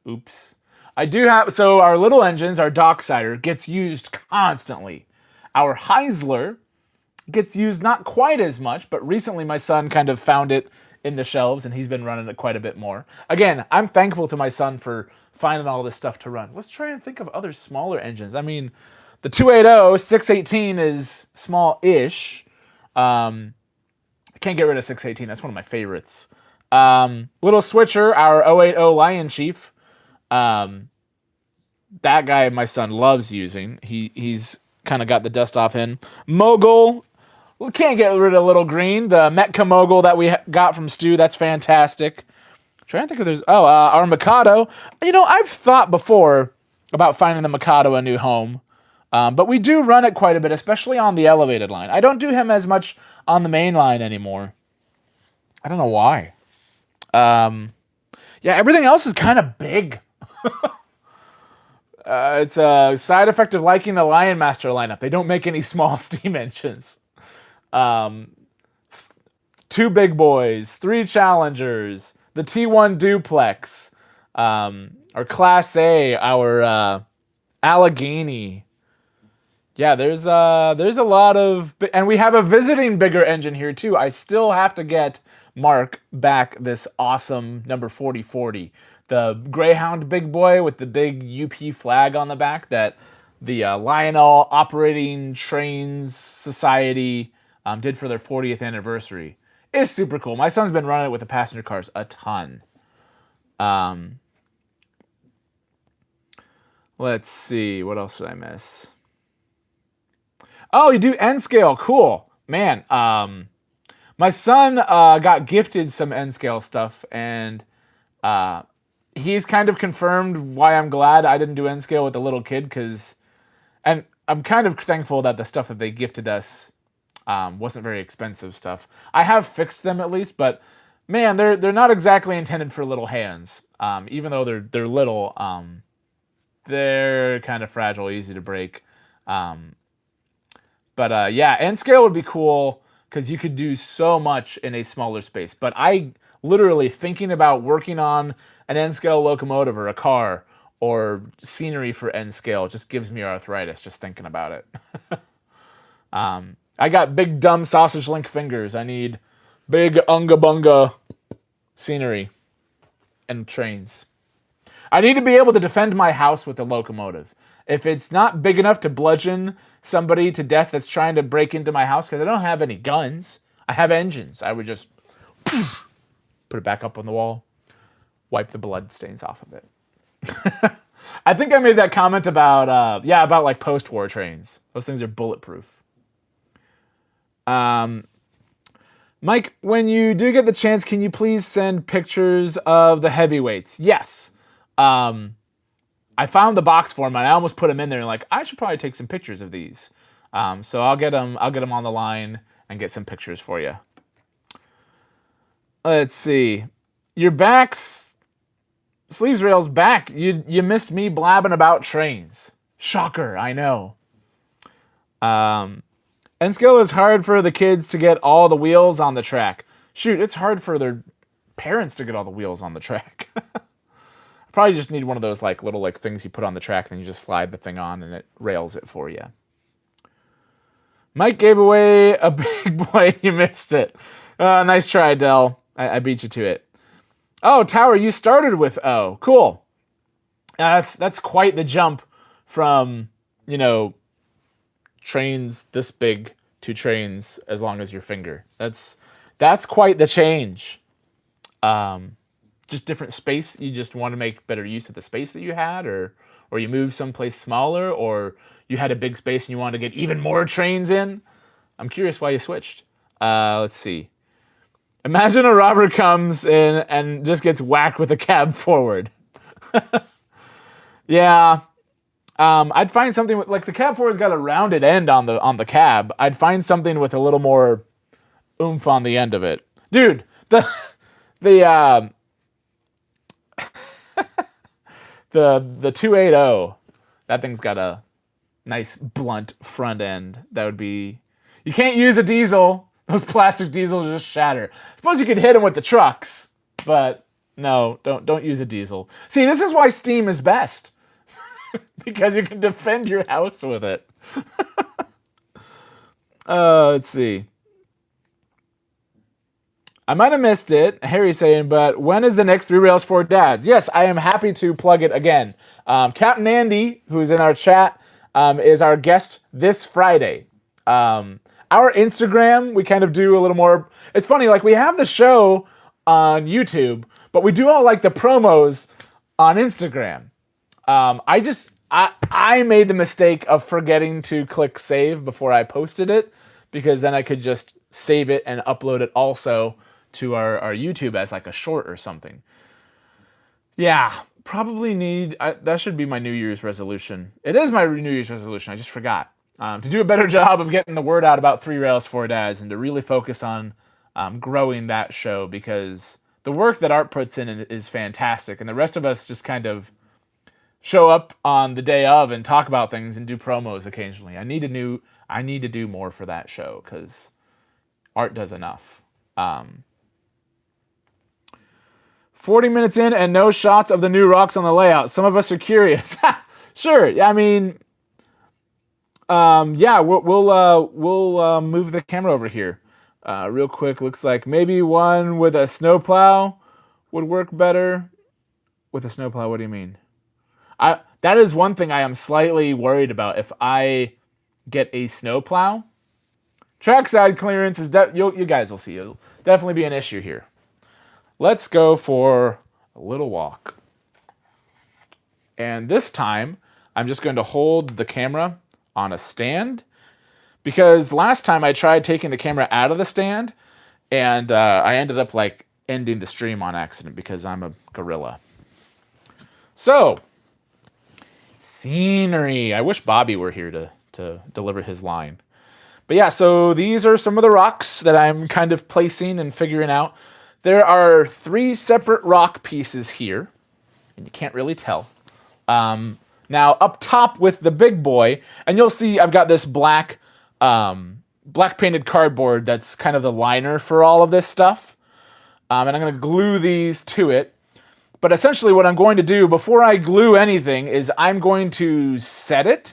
Oops. I do have, so our little engines, our Docksider, gets used constantly. Our Heisler gets used not quite as much, but recently my son kind of found it in the shelves and he's been running it quite a bit more. Again, I'm thankful to my son for finding all this stuff to run. Let's try and think of other smaller engines. I mean, the 280 618 is small-ish. I can't get rid of 618. That's one of my favorites. Little Switcher, our 080 Lion Chief. That guy my son loves using. He's kind of got the dust off him. Mogul. We can't get rid of Little Green. The Metka Mogul that we got from Stu. That's fantastic. I'm trying to think if there's... Oh, our Mikado. You know, I've thought before about finding the Mikado a new home. But we do run it quite a bit, especially on the elevated line. I don't do him as much on the main line anymore. I don't know why. Yeah, everything else is kind of big. It's a side effect of liking the Lion Master lineup. They don't make any small steam engines. 2 big boys, 3 challengers, the T1 duplex, our Class A, our Allegheny. Yeah, there's a lot of, and we have a visiting bigger engine here too. I still have to get Mark back this awesome number 4040, the Greyhound big boy with the big UP flag on the back that the Lionel Operating Trains Society did for their 40th anniversary. It's super cool. My son's been running it with the passenger cars a ton. Let's see, what else did I miss? Oh, you do N scale. Cool. Man, my son got gifted some N scale stuff, and he's kind of confirmed why I'm glad I didn't do N scale with the little kid, and I'm kind of thankful that the stuff that they gifted us wasn't very expensive stuff. I have fixed them at least, but man, they're not exactly intended for little hands. Even though they're little, they're kind of fragile, easy to break. But yeah, N scale would be cool because you could do so much in a smaller space. But I literally thinking about working on an N scale locomotive or a car or scenery for N scale just gives me arthritis just thinking about it. I got big dumb sausage link fingers. I need big unga bunga scenery and trains. I need to be able to defend my house with a locomotive. If it's not big enough to bludgeon somebody to death that's trying to break into my house, because I don't have any guns, I have engines. I would just put it back up on the wall, wipe the blood stains off of it. I think I made that comment about, about like post-war trains. Those things are bulletproof. Mike, when you do get the chance, can you please send pictures of the heavyweights? Yes. I found the box for them, and I almost put them in there, and like, I should probably take some pictures of these. So I'll get them on the line and get some pictures for you. Let's see. Your back's sleeves rails back. You missed me blabbing about trains. Shocker, I know. Um, and skill is hard for the kids to get all the wheels on the track. Shoot, it's hard for their parents to get all the wheels on the track. Probably just need one of those like little like things you put on the track, and then you just slide the thing on, and it rails it for you. Mike gave away a big boy. You missed it. Nice try, Dell. I beat you to it. Oh, Tower, you started with O. Cool. That's quite the jump from, trains this big to trains as long as your finger. That's quite the change. Just different space. You just want to make better use of the space that you had, or you moved someplace smaller, or you had a big space and you wanted to get even more trains in. I'm curious why you switched. Let's see. Imagine a robber comes in and just gets whacked with a cab forward. Yeah. I'd find something with, like, the cab forward's got a rounded end on the cab. I'd find something with a little more oomph on the end of it. Dude, the 280, that thing's got a nice blunt front end. That would be... You can't use a diesel. Those plastic diesels just shatter. Suppose you could hit them with the trucks, but no, don't use a diesel. See, this is why steam is best. Because you can defend your house with it. Let's see. I might have missed it, Harry's saying, but when is the next 3 Rails for Dads? Yes, I am happy to plug it again. Captain Andy, who's in our chat, is our guest this Friday. Our Instagram, we kind of do a little more... It's funny, like, we have the show on YouTube, but we do all, like, the promos on Instagram. I made the mistake of forgetting to click save before I posted it, because then I could just save it and upload it also to our YouTube as like a short or something. Yeah, probably need... that should be my New Year's resolution. It is my New Year's resolution, I just forgot. To do a better job of getting the word out about 3 Rails for Dads, and to really focus on growing that show, because the work that Art puts in is fantastic, and the rest of us just kind of show up on the day of and talk about things and do promos occasionally. I need to do more for that show, because Art does enough. 40 minutes in and no shots of the new rocks on the layout. Some of us are curious. Sure. I mean, yeah, we'll move the camera over here real quick. Looks like maybe one with a snowplow would work better. With a snowplow, what do you mean? That is one thing I am slightly worried about. If I get a snowplow, trackside clearance is you guys will see. It'll definitely be an issue here. Let's go for a little walk. And this time, I'm just going to hold the camera on a stand, because last time I tried taking the camera out of the stand, and I ended up like ending the stream on accident because I'm a gorilla. So, scenery. I wish Bobby were here to deliver his line. But yeah, so these are some of the rocks that I'm kind of placing and figuring out. There are 3 separate rock pieces here, and you can't really tell. Now, up top with the big boy, and you'll see I've got this black painted cardboard that's kind of the liner for all of this stuff. And I'm going to glue these to it. But essentially what I'm going to do before I glue anything is I'm going to set it,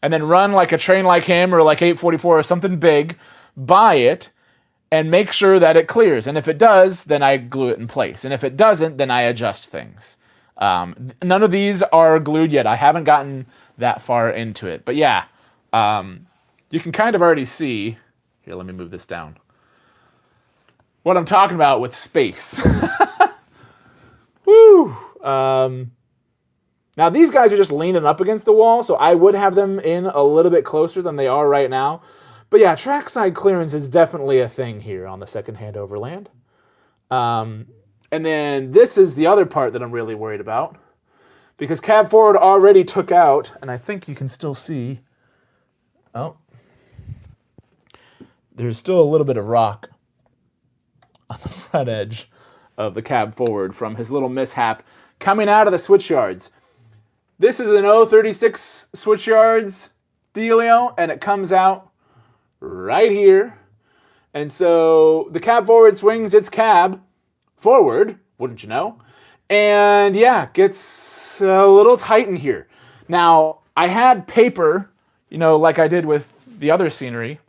and then run like a train like him or like 844 or something big by it, and make sure that it clears. And if it does, then I glue it in place. And if it doesn't, then I adjust things. None of these are glued yet. I haven't gotten that far into it. But yeah, you can kind of already see... Here, let me move this down. What I'm talking about with space. Woo! Now, these guys are just leaning up against the wall, so I would have them in a little bit closer than they are right now. But yeah, trackside clearance is definitely a thing here on the secondhand overland. And then this is the other part that I'm really worried about, because cab forward already took out, and I think you can still see, oh, there's still a little bit of rock on the front edge of the cab forward from his little mishap coming out of the switch yards. This is an 036 switch yards dealio, and it comes out right here. And so the cab forward swings its cab forward, wouldn't you know? And yeah, gets a little tight in here. Now, I had paper, you know, like I did with the other scenery.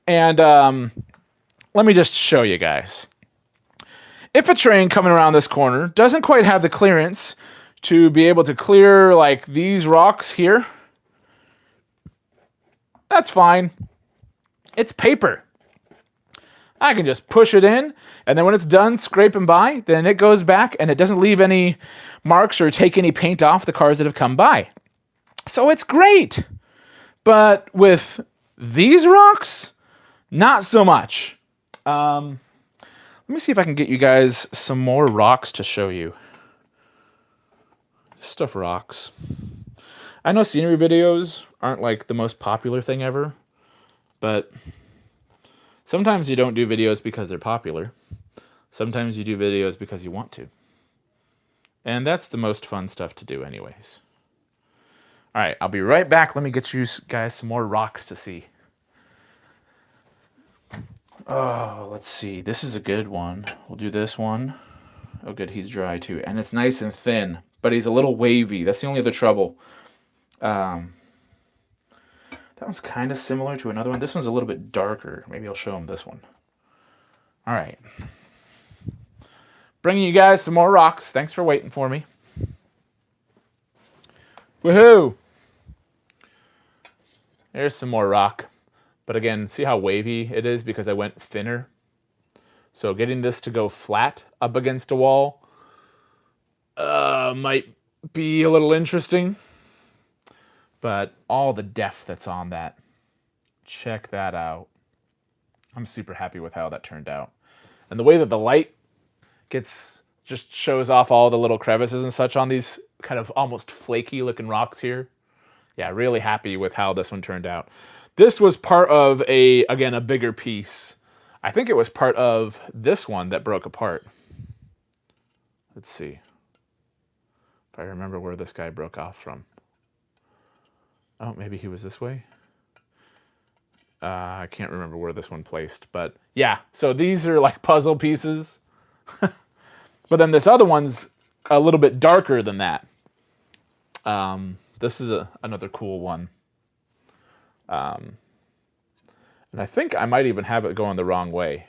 And let me just show you guys. If a train coming around this corner doesn't quite have the clearance to be able to clear like these rocks here, that's fine. It's paper. I can just push it in, and then when it's done scraping by, then it goes back and it doesn't leave any marks or take any paint off the cars that have come by. So it's great. But with these rocks, not so much. Let me see if I can get you guys some more rocks to show you. Stuff rocks. I know scenery videos aren't like the most popular thing ever, but sometimes you don't do videos because they're popular. Sometimes you do videos because you want to. And that's the most fun stuff to do anyways. All right, I'll be right back. Let me get you guys some more rocks to see. Oh, let's see. This is a good one. We'll do this one. Oh, good. He's dry too. And it's nice and thin, but he's a little wavy. That's the only other trouble. That one's kind of similar to another one. This one's a little bit darker. Maybe I'll show him this one. All right. Bringing you guys some more rocks. Thanks for waiting for me. Woohoo! There's some more rock. But again, see how wavy it is because I went thinner? So getting this to go flat up against a wall might be a little interesting. But all the depth that's on that, check that out. I'm super happy with how that turned out. And the way that the light just shows off all the little crevices and such on these kind of almost flaky looking rocks here. Yeah, really happy with how this one turned out. This was part of a bigger piece. I think it was part of this one that broke apart. Let's see if I remember where this guy broke off from. Oh, maybe he was this way. I can't remember where this one placed, but yeah. So these are like puzzle pieces. But then this other one's a little bit darker than that. This is another cool one. And I think I might even have it going the wrong way.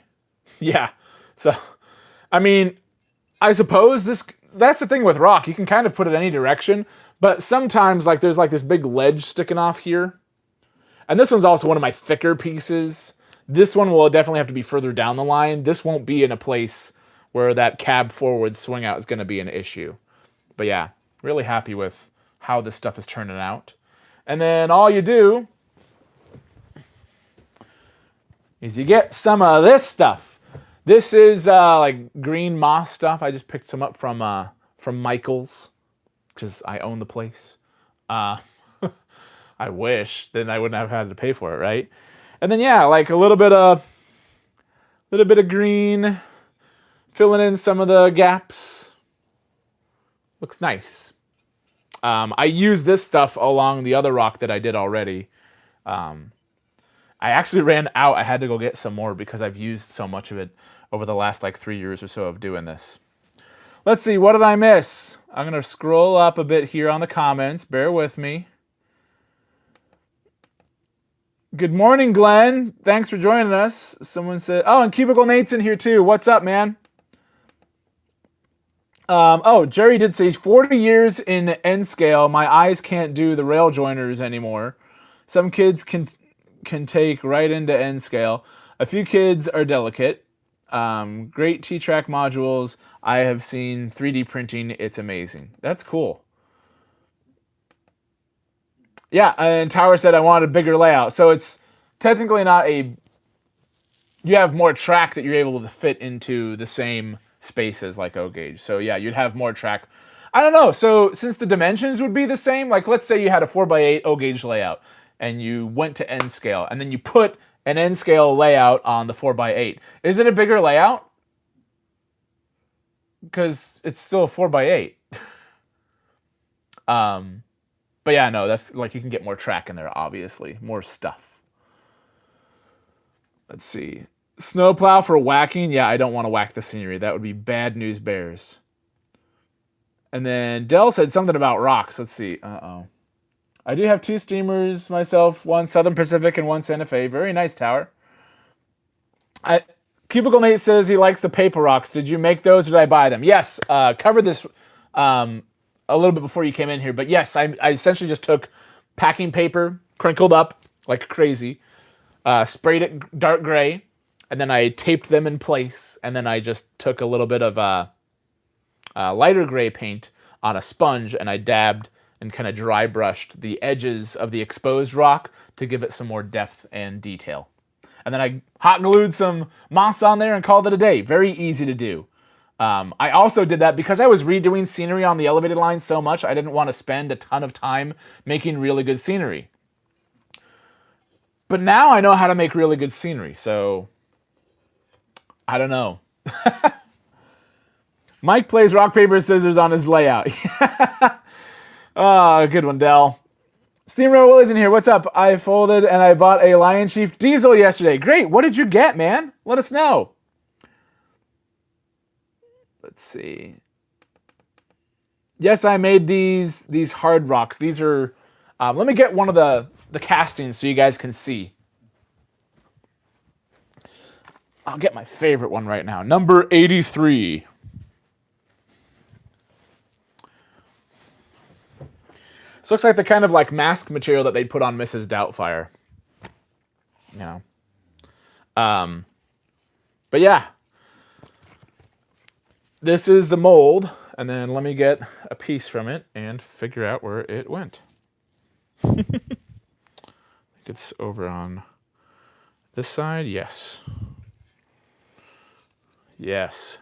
Yeah. So, I mean, I suppose that's the thing with rock. You can kind of put it any direction, but sometimes like there's like this big ledge sticking off here. And this one's also one of my thicker pieces. This one will definitely have to be further down the line. This won't be in a place where that cab forward swing out is going to be an issue. But yeah, really happy with how this stuff is turning out. And then all you do is you get some of this stuff. This is like green moss stuff. I just picked some up from Michael's because I own the place. I wish, then I wouldn't have had to pay for it, right? And then yeah, like a little bit of green, filling in some of the gaps. Looks nice. I used this stuff along the other rock that I did already. I actually ran out. I had to go get some more because I've used so much of it over the last like 3 years or so of doing this. Let's see, what did I miss? I'm going to scroll up a bit here on the comments. Bear with me. Good morning, Glenn. Thanks for joining us. Someone said, oh, and Cubicle Nate's in here too. What's up, man? Jerry did say 40 years in N scale. My eyes can't do the rail joiners anymore. Some kids can take right into N scale. A few kids are delicate. Great T-Track modules. I have seen 3D printing. It's amazing. That's cool. Yeah, and Tower said I wanted a bigger layout. So it's technically not you have more track that you're able to fit into the same spaces like O-Gauge. So yeah, you'd have more track. I don't know. So since the dimensions would be the same, like let's say you had a 4x8 O-Gauge layout and you went to N scale and then you put an N-scale layout on the 4x8. Is it a bigger layout? Because it's still a 4x8. But yeah, no, that's like you can get more track in there, obviously. More stuff. Let's see. Snowplow for whacking. Yeah, I don't want to whack the scenery. That would be bad news bears. And then Dell said something about rocks. Let's see. Uh-oh. I do have 2 steamers myself, one Southern Pacific and one Santa Fe. Very nice tower. Cubicle Nate says he likes the paper rocks. Did you make those or did I buy them? Yes, covered this a little bit before you came in here. But yes, I essentially just took packing paper, crinkled up like crazy, sprayed it dark gray, and then I taped them in place. And then I just took a little bit of lighter gray paint on a sponge, and I dabbed and kind of dry brushed the edges of the exposed rock to give it some more depth and detail. And then I hot glued some moss on there and called it a day. Very easy to do. I also did that because I was redoing scenery on the elevated line so much, I didn't want to spend a ton of time making really good scenery. But now I know how to make really good scenery, so I don't know. Mike plays rock, paper, scissors on his layout. Oh, good one, Dell. Steamroller Willie's in here. What's up? I folded and I bought a Lion Chief diesel yesterday. Great. What did you get, man? Let us know. Let's see. Yes, I made these hard rocks. These are... let me get one of the castings so you guys can see. I'll get my favorite one right now. Number 83. This looks like the kind of like mask material that they'd put on Mrs. Doubtfire. You know. But yeah. This is the mold. And then let me get a piece from it and figure out where it went. I think it's over on this side. Yes. Yes.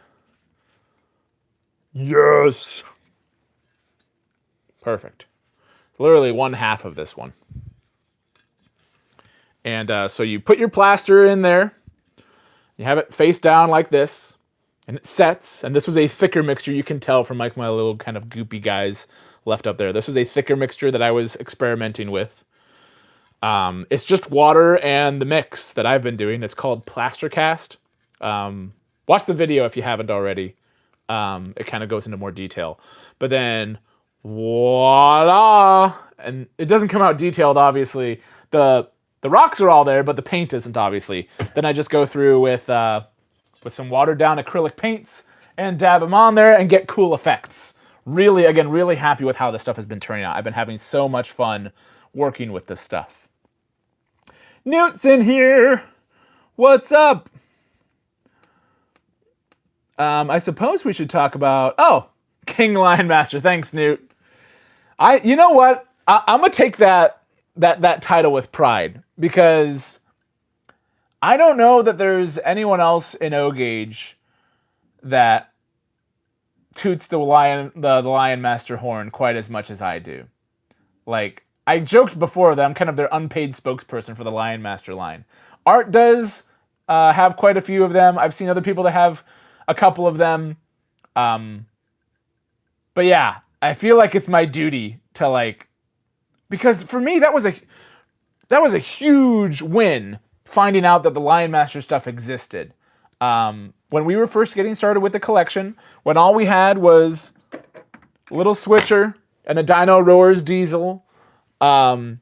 Yes. Perfect. Literally one half of this one. And so you put your plaster in there. You have it face down like this. And it sets. And this was a thicker mixture. You can tell from like my little kind of goopy guys left up there. This is a thicker mixture that I was experimenting with. It's just water and the mix that I've been doing. It's called Plaster Cast. Watch the video if you haven't already. It kind of goes into more detail. But then... voila! And it doesn't come out detailed, obviously. The rocks are all there, but the paint isn't, obviously. Then I just go through with some watered down acrylic paints and dab them on there and get cool effects. Really, again, really happy with how this stuff has been turning out. I've been having so much fun working with this stuff. Newt's in here! What's up? I suppose we should talk about... Oh! King Lion Master. Thanks, Newt. You know what? I'm gonna take that title with pride because I don't know that there's anyone else in O-Gauge that toots the Lion Master horn quite as much as I do. Like I joked before that I'm kind of their unpaid spokesperson for the Lion Master line. Art does have quite a few of them. I've seen other people that have a couple of them. But yeah, I feel like it's my duty to like, because for me that was a huge win finding out that the Lion Master stuff existed. When we were first getting started with the collection, when all we had was a little switcher and a Dyno Roars diesel, trying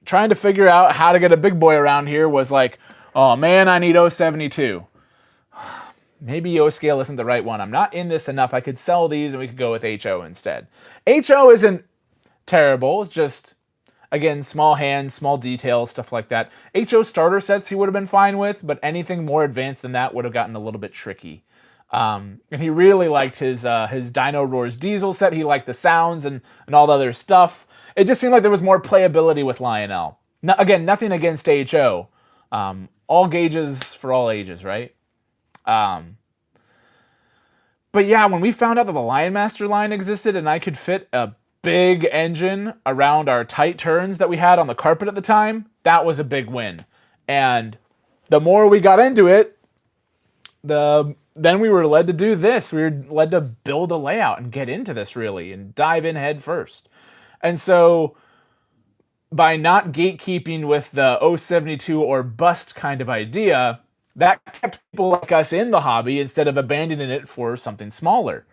to figure out how to get a big boy around here was like, oh man, I need 072. Maybe O-scale isn't the right one. I'm not in this enough. I could sell these and we could go with HO instead. HO isn't terrible. It's just, again, small hands, small details, stuff like that. HO starter sets he would have been fine with, but anything more advanced than that would have gotten a little bit tricky. And he really liked his Dyno Roars diesel set. He liked the sounds and all the other stuff. It just seemed like there was more playability with Lionel. Again, nothing against HO. All gauges for all ages, right? But yeah, when we found out that the Lion Master line existed and I could fit a big engine around our tight turns that we had on the carpet at the time, that was a big win. And the more we got into it, then we were led to do this. We were led to build a layout and get into this really and dive in head first. And so by not gatekeeping with the 072 or bust kind of idea, that kept people like us in the hobby instead of abandoning it for something smaller.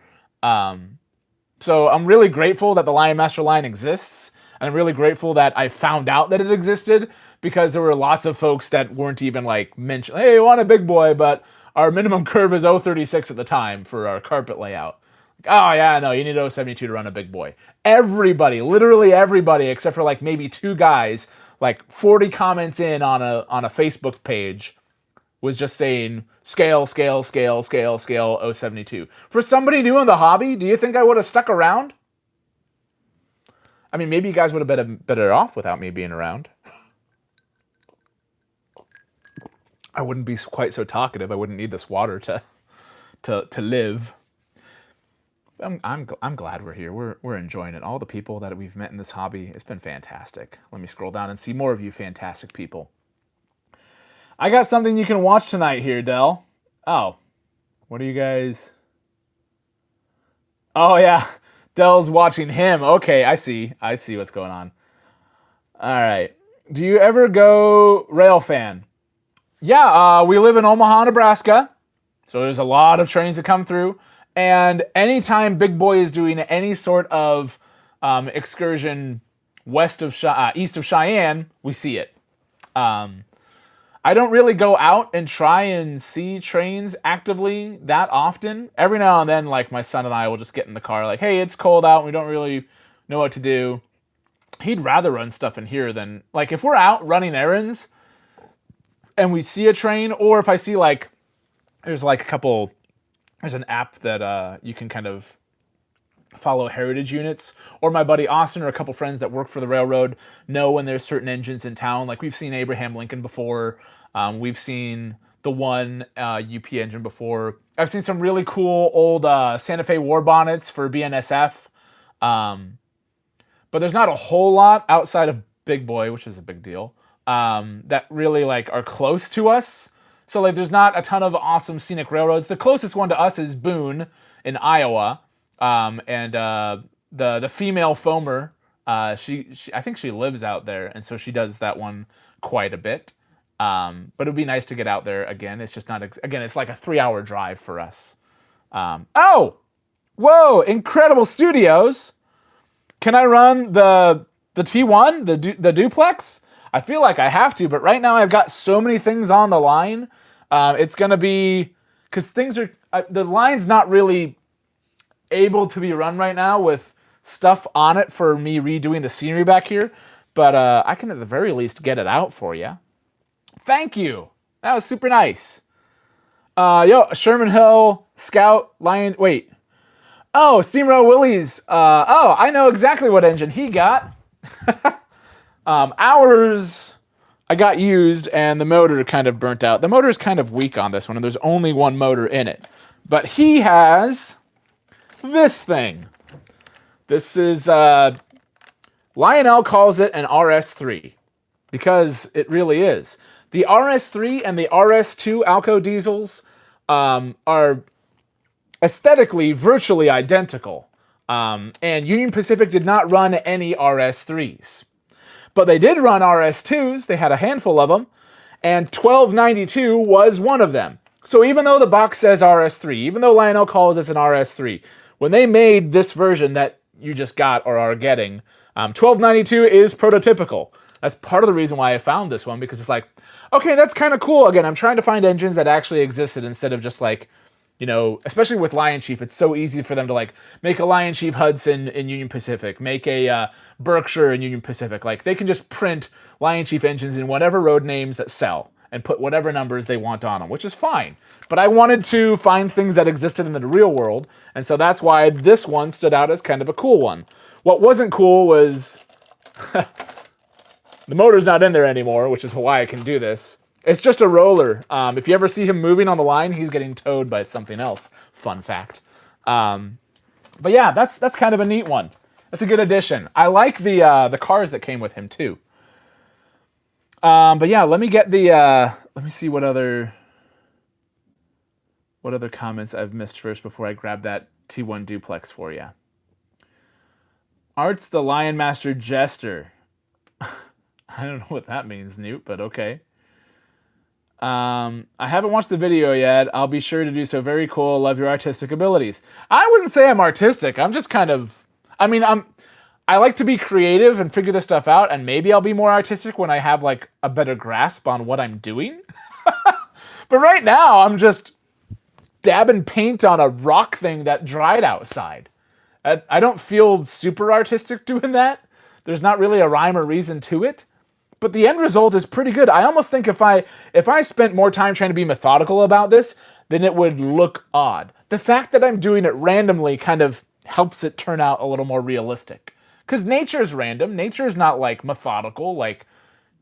So I'm really grateful that the Lion Master line exists. And I'm really grateful that I found out that it existed, because there were lots of folks that weren't even like mentioned, hey, I want a big boy, but our minimum curve is 036 at the time for our carpet layout. Like, oh yeah, no, you need 072 to run a big boy. Everybody, literally everybody, except for like maybe 2 guys, like 40 comments in on a Facebook page, was just saying scale, scale, scale, scale, scale, 072. For somebody new in the hobby, do you think I would have stuck around? I mean, maybe you guys would have been better off without me being around. I wouldn't be quite so talkative. I wouldn't need this water to live. I'm glad we're here. We're enjoying it. All the people that we've met in this hobby, it's been fantastic. Let me scroll down and see more of you fantastic people. I got something you can watch tonight here, Del. Oh, what are you guys? Oh yeah, Del's watching him. Okay, I see what's going on. All right. Do you ever go rail fan? Yeah, we live in Omaha, Nebraska, so there's a lot of trains that come through. And anytime Big Boy is doing any sort of excursion east of Cheyenne, we see it. I don't really go out and try and see trains actively that often. Every now and then, like my son and I will just get in the car, like, hey, it's cold out, and we don't really know what to do. He'd rather run stuff in here than, like, if we're out running errands and we see a train, or if I see like, there's an app that you can kind of follow heritage units, or my buddy Austin or a couple friends that work for the railroad know when there's certain engines in town. Like we've seen Abraham Lincoln before. We've seen the one UP engine before. I've seen some really cool old Santa Fe war bonnets for BNSF. But there's not a whole lot outside of Big Boy, which is a big deal, that really like are close to us. So like there's not a ton of awesome scenic railroads. The closest one to us is Boone in Iowa. And the female foamer, she I think she lives out there, and so she does that one quite a bit. But it'd be nice to get out there again. It's just not again. It's like a 3-hour drive for us. Oh, whoa! Incredible Studios. Can I run the T1, the duplex? I feel like I have to, but right now I've got so many things on the line. It's gonna be because things are the line's not really able to be run right now with stuff on it for me redoing the scenery back here, but I can at the very least get it out for you. Thank you. That was super nice. Yo, Sherman Hill Scout Lion. Wait. Oh, Steamroll Willie's. Oh, I know exactly what engine he got. Ours, I got used, and the motor kind of burnt out. The motor is kind of weak on this one, and there's only one motor in it. But he has this thing. This is, Lionel calls it an RS3, because it really is. The RS3 and the RS2 Alco diesels are aesthetically virtually identical. And Union Pacific did not run any RS3s. But they did run RS2s. They had a handful of them. And 1292 was one of them. So even though the box says RS3, even though Lionel calls this an RS3, when they made this version that you just got or are getting, 1292 is prototypical. That's part of the reason why I found this one, because it's like, okay, that's kind of cool. Again, I'm trying to find engines that actually existed instead of just like, you know, especially with Lion Chief, it's so easy for them to like make a Lion Chief Hudson in Union Pacific, make a Berkshire in Union Pacific. Like they can just print Lion Chief engines in whatever road names that sell and put whatever numbers they want on them, which is fine. But I wanted to find things that existed in the real world, and so that's why this one stood out as kind of a cool one. What wasn't cool was the motor's not in there anymore, which is why I can do this. It's just a roller. If you ever see him moving on the line, he's getting towed by something else. Fun fact. But yeah, that's kind of a neat one. That's a good addition. I like the cars that came with him too. But yeah, let me get the, let me see what other comments I've missed first before I grab that T1 duplex for you. Art's the Lion Master Jester. I don't know what that means, Newt, but okay. I haven't watched the video yet. I'll be sure to do so. Very cool. Love your artistic abilities. I wouldn't say I'm artistic. I'm just kind of, I like to be creative and figure this stuff out, and maybe I'll be more artistic when I have like a better grasp on what I'm doing. But right now, I'm just dabbing paint on a rock thing that dried outside. I don't feel super artistic doing that. There's not really a rhyme or reason to it. But the end result is pretty good. I almost think if I spent more time trying to be methodical about this, then it would look odd. The fact that I'm doing it randomly kind of helps it turn out a little more realistic. Because nature is random. Nature is not like methodical. Like,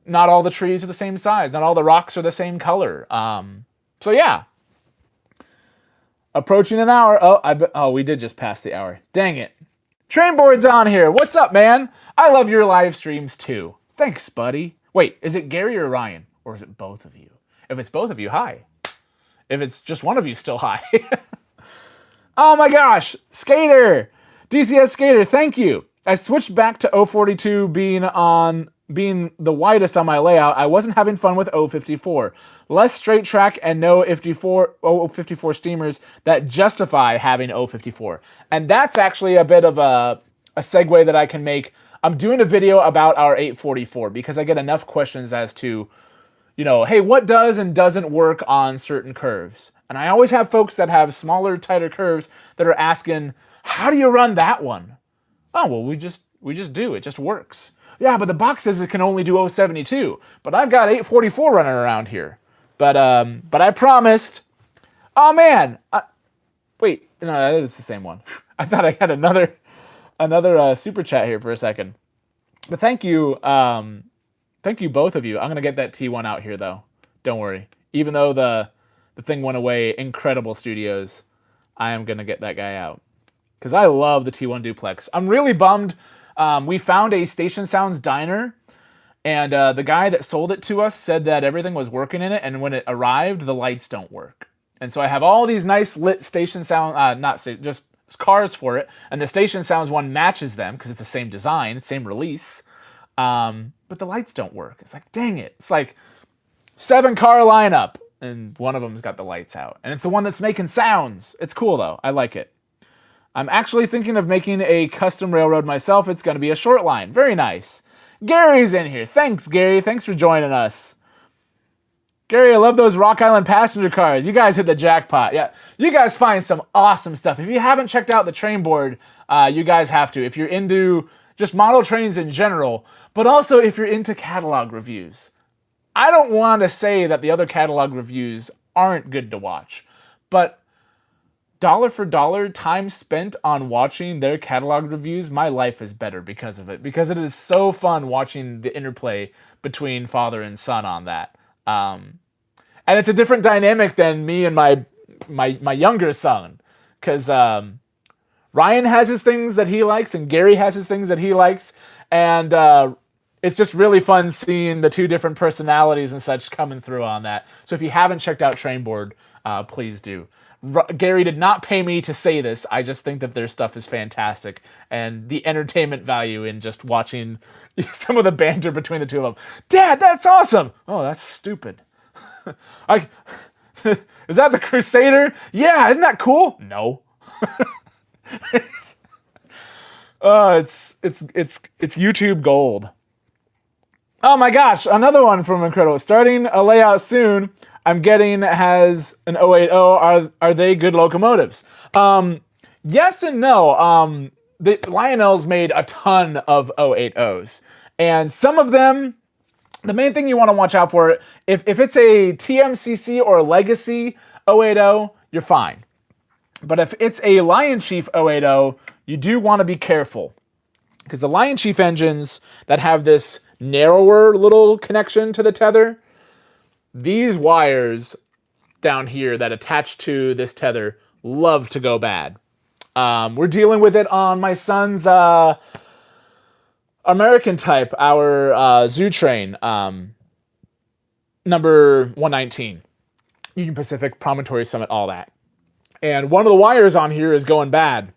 not all the trees are the same size. Not all the rocks are the same color. So yeah. Approaching an hour. Oh, we did just pass the hour. Dang it. Trainboard's on here. What's up, man? I love your live streams too. Thanks, buddy. Wait, is it Gary or Ryan? Or is it both of you? If it's both of you, hi. If it's just one of you, still hi. Oh my gosh. Skater. DCS Skater, thank you. I switched back to 042 being the widest on my layout. I wasn't having fun with 054. Less straight track and no 054 steamers that justify having 054. And that's actually a bit of a segue that I can make. I'm doing a video about our 844 because I get enough questions as to, hey, what does and doesn't work on certain curves? And I always have folks that have smaller, tighter curves that are asking, how do you run that one? Oh, well, we just do. It just works. Yeah, but the box says it can only do 072. But I've got 844 running around here. But I promised. Oh, man. Wait, no, that is the same one. I thought I had another super chat here for a second. But thank you both of you. I'm gonna get that T1 out here though. Don't worry. Even though the thing went away, Incredible Studios, I am gonna get that guy out because I love the T1 duplex. I'm really bummed. We found a Station Sounds diner, and the guy that sold it to us said that everything was working in it, and when it arrived, the lights don't work. And so I have all these nice lit Station Sound, just cars for it, and the Station Sounds one matches them because it's the same design, same release, but the lights don't work. It's like, dang it. It's like 7-car lineup, and one of them's got the lights out, and it's the one that's making sounds. It's cool though. I like it. I'm actually thinking of making a custom railroad myself. It's going to be a short line. Very nice. Gary's in here. Thanks, Gary. Thanks for joining us. Gary, I love those Rock Island passenger cars. You guys hit the jackpot. Yeah, you guys find some awesome stuff. If you haven't checked out the train board, you guys have to. If you're into just model trains in general, but also if you're into catalog reviews. I don't want to say that the other catalog reviews aren't good to watch, but dollar for dollar time spent on watching their catalog reviews, my life is better because of it. Because it is so fun watching the interplay between father and son on that. And it's a different dynamic than me and my younger son. Because Ryan has his things that he likes, and Gary has his things that he likes. And it's just really fun seeing the two different personalities and such coming through on that. So if you haven't checked out Trainboard, please do. Gary did not pay me to say this. I just think that their stuff is fantastic. And the entertainment value in just watching some of the banter between the two of them. Dad, that's awesome! Oh, that's stupid. Is that the Crusader? Yeah, isn't that cool? No. It's YouTube gold. Oh my gosh, another one from Incredible. Starting a layout soon. I'm getting has an 080. Are they good locomotives? Yes and no. The Lionel's made a ton of 080s. And some of them, the main thing you want to watch out for, if it's a TMCC or Legacy 080, you're fine. But if it's a Lion Chief 080, you do want to be careful. Because the Lion Chief engines that have this narrower little connection to the tether, these wires down here that attach to this tether love to go bad. We're dealing with it on my son's American type, our zoo train. number 119. Union Pacific, Promontory Summit, all that. And one of the wires on here is going bad.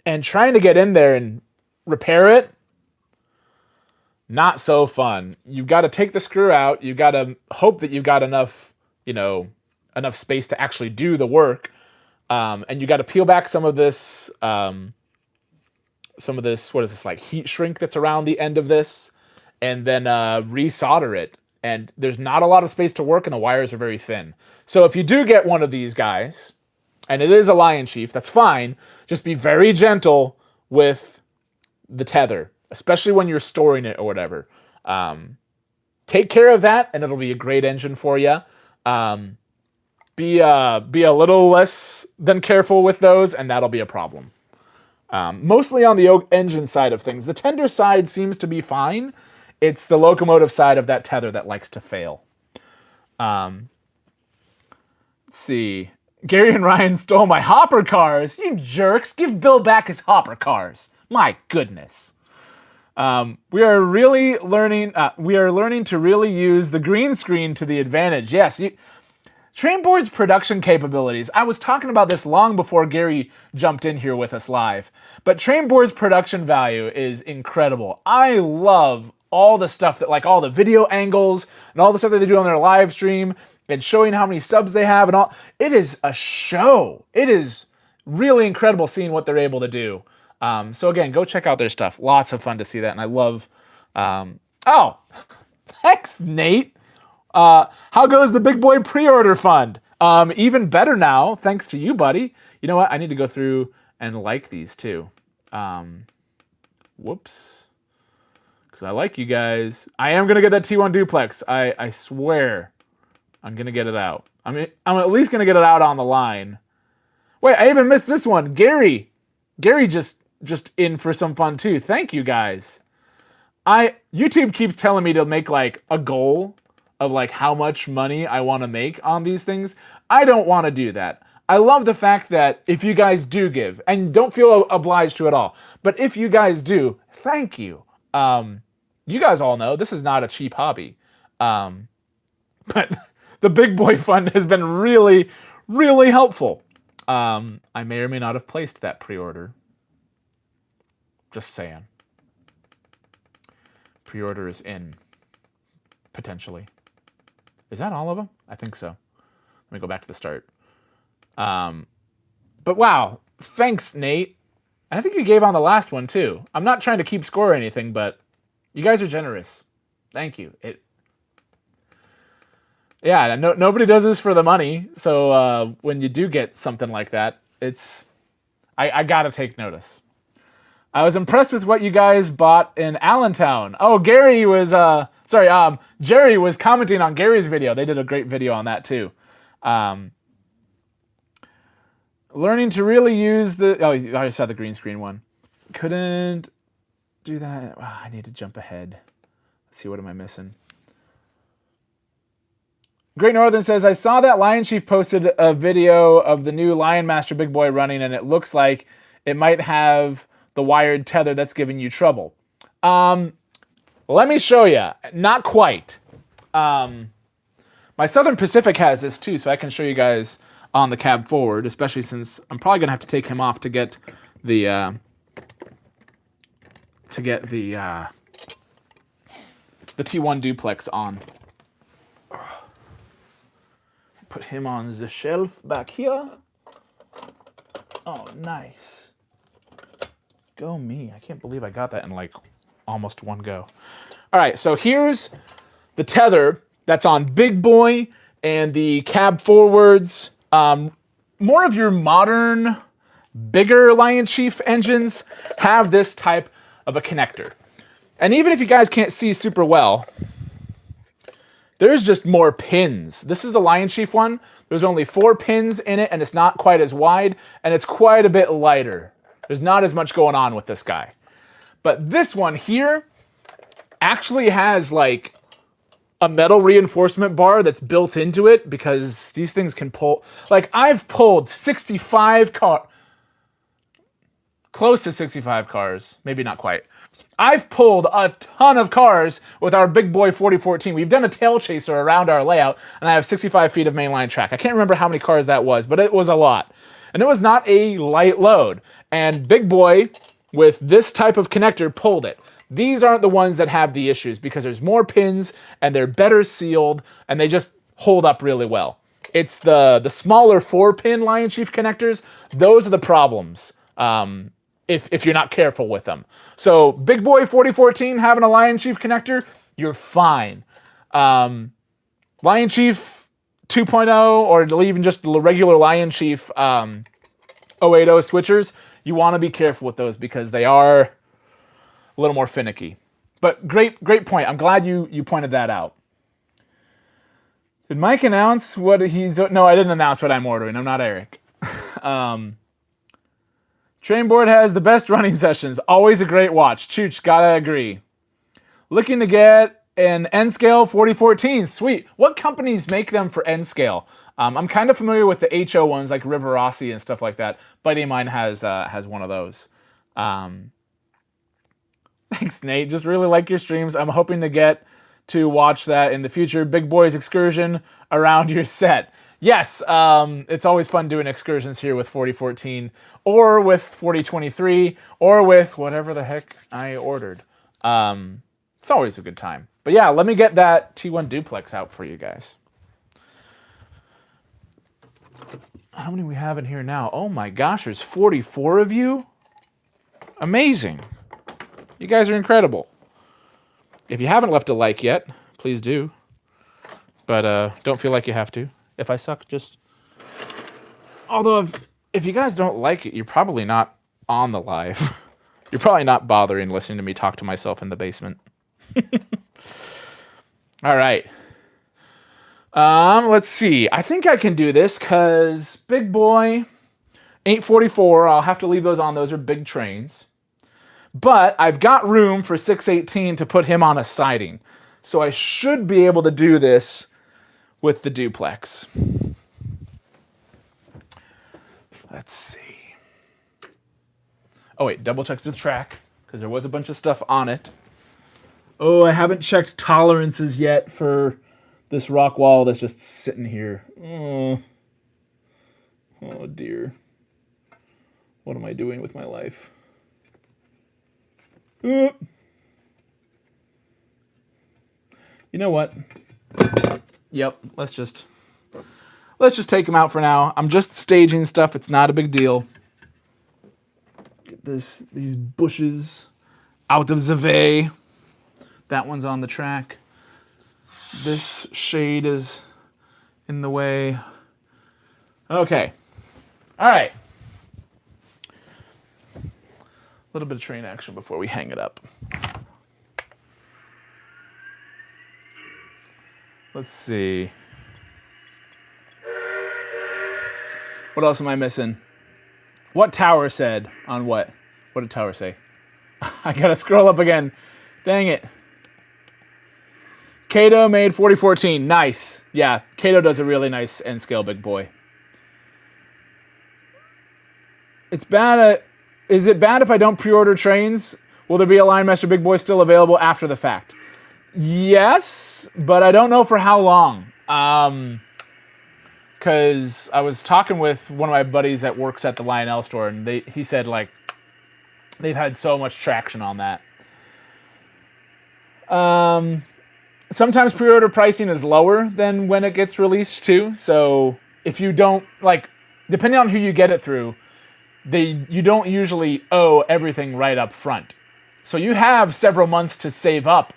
And trying to get in there and repair it, not so fun. You've got to take the screw out. You've got to hope that you've got enough, enough space to actually do the work. And you got to peel back some of this, what is this, like heat shrink that's around the end of this, and then resolder it. And there's not a lot of space to work, and the wires are very thin. So if you do get one of these guys, and it is a Lion Chief, that's fine. Just be very gentle with the tether, especially when you're storing it or whatever. Take care of that, and it'll be a great engine for you. Be a little less than careful with those, and that'll be a problem. Mostly on the engine side of things. The tender side seems to be fine. It's the locomotive side of that tether that likes to fail. Let's see. Gary and Ryan stole my hopper cars. You jerks. Give Bill back his hopper cars. My goodness. We are learning to really use the green screen to the advantage. Yes, Trainboard's production capabilities. I was talking about this long before Gary jumped in here with us live. But Trainboard's production value is incredible. I love all the stuff that, like all the video angles and all the stuff that they do on their live stream and showing how many subs they have and all. It is a show. It is really incredible seeing what they're able to do. So again, go check out their stuff. Lots of fun to see that. And I love, oh, thanks, Nate. How goes the Big Boy pre-order fund? Even better now, thanks to you, buddy. You know what? I need to go through and like these too. Whoops. Because I like you guys. I am going to get that T1 duplex. I swear I'm going to get it out. I mean, I'm at least going to get it out on the line. Wait, I even missed this one. Gary just in for some fun too. Thank you guys. YouTube keeps telling me to make like a goal of like how much money I want to make on these things. I don't want to do that. I love the fact that if you guys do give, and don't feel obliged to at all, but if you guys do, thank you. You guys all know this is not a cheap hobby. But the Big Boy Fund has been really, really helpful. I may or may not have placed that pre-order. Just saying. Pre-order is in. Potentially. Is that all of them? I think so. Let me go back to the start. But wow. Thanks, Nate. And I think you gave on the last one, too. I'm not trying to keep score or anything, but you guys are generous. Thank you. Yeah, nobody does this for the money. So when you do get something like that, I gotta take notice. I was impressed with what you guys bought in Allentown. Oh, Jerry was commenting on Gary's video. They did a great video on that too. Learning to really use I saw the green screen one. Couldn't do that. Oh, I need to jump ahead. Let's see, what am I missing? Great Northern says, I saw that Lion Chief posted a video of the new Lion Master Big Boy running, and it looks like it might have the wired tether that's giving you trouble. Let me show you. Not quite. My Southern Pacific has this too, so I can show you guys on the cab forward, especially since I'm probably going to have to take him off to get the T1 duplex on. Put him on the shelf back here. Oh, nice. Go me. I can't believe I got that in like almost one go. All right, so here's the tether that's on Big Boy and the cab forwards. More of your modern, bigger Lion Chief engines have this type of a connector. And even if you guys can't see super well, there's just more pins. This is the Lion Chief one. There's only 4 pins in it, and it's not quite as wide, and it's quite a bit lighter. There's not as much going on with this guy. But this one here actually has like a metal reinforcement bar that's built into it, because these things can pull. Like, I've pulled 65 cars, close to 65 cars, maybe not quite. I've pulled a ton of cars with our big boy 4014. We've done a tail chaser around our layout, and I have 65 feet of mainline track. I can't remember how many cars that was, but it was a lot. And it was not a light load. And big boy, with this type of connector, pulled it. These aren't the ones that have the issues because there's more pins, and they're better sealed, and they just hold up really well. It's the smaller 4-pin Lion Chief connectors. Those are the problems. If you're not careful with them. So big boy 4014 having a Lion Chief connector, you're fine. Lion Chief 2.0 or even just the regular Lion Chief 080 switchers, you want to be careful with those because they are a little more finicky. But great point. I'm glad you pointed that out. Did Mike announce what he's... No, I didn't announce what I'm ordering. I'm not Eric. Trainboard has the best running sessions. Always a great watch. Chooch, gotta agree. Looking to get an N-Scale 4014. Sweet. What companies make them for N-Scale? I'm kind of familiar with the HO ones like River Rossi and stuff like that. Buddy of mine has one of those. Thanks, Nate. Just really like your streams. I'm hoping to get to watch that in the future. Big Boy's excursion around your set. Yes, it's always fun doing excursions here with 4014 or with 4023 or with whatever the heck I ordered. It's always a good time. But yeah, let me get that T1 duplex out for you guys. How many we have in here now? Oh my gosh, there's 44 of you? Amazing. You guys are incredible. If you haven't left a like yet, please do. But don't feel like you have to. If I suck, just... Although, if you guys don't like it, you're probably not on the live. You're probably not bothering listening to me talk to myself in the basement. All right. Let's see. I think I can do this, because big boy, 844, I'll have to leave those on. Those are big trains. But I've got room for 618 to put him on a siding. So I should be able to do this with the duplex. Let's see. Oh wait, double check the track, because there was a bunch of stuff on it. Oh, I haven't checked tolerances yet for this rock wall that's just sitting here. Oh dear. What am I doing with my life? You know what? Yep, let's just take him out for now. I'm just staging stuff. It's not a big deal. Get these bushes out of the way. That one's on the track. This shade is in the way. Okay. All right. A little bit of train action before we hang it up. Let's see. What else am I missing? What tower said on what? What did tower say? I gotta scroll up again. Dang it. Kato made 4014. Nice. Yeah, Kato does a really nice N-scale big boy. It's bad. Is it bad if I don't pre-order trains? Will there be a Line Master Big Boy still available after the fact? Yes, but I don't know for how long. Because I was talking with one of my buddies that works at the Lionel store, and he said, like, they've had so much traction on that. Sometimes pre-order pricing is lower than when it gets released, too. So if you don't, like, depending on who you get it through, you don't usually owe everything right up front. So you have several months to save up.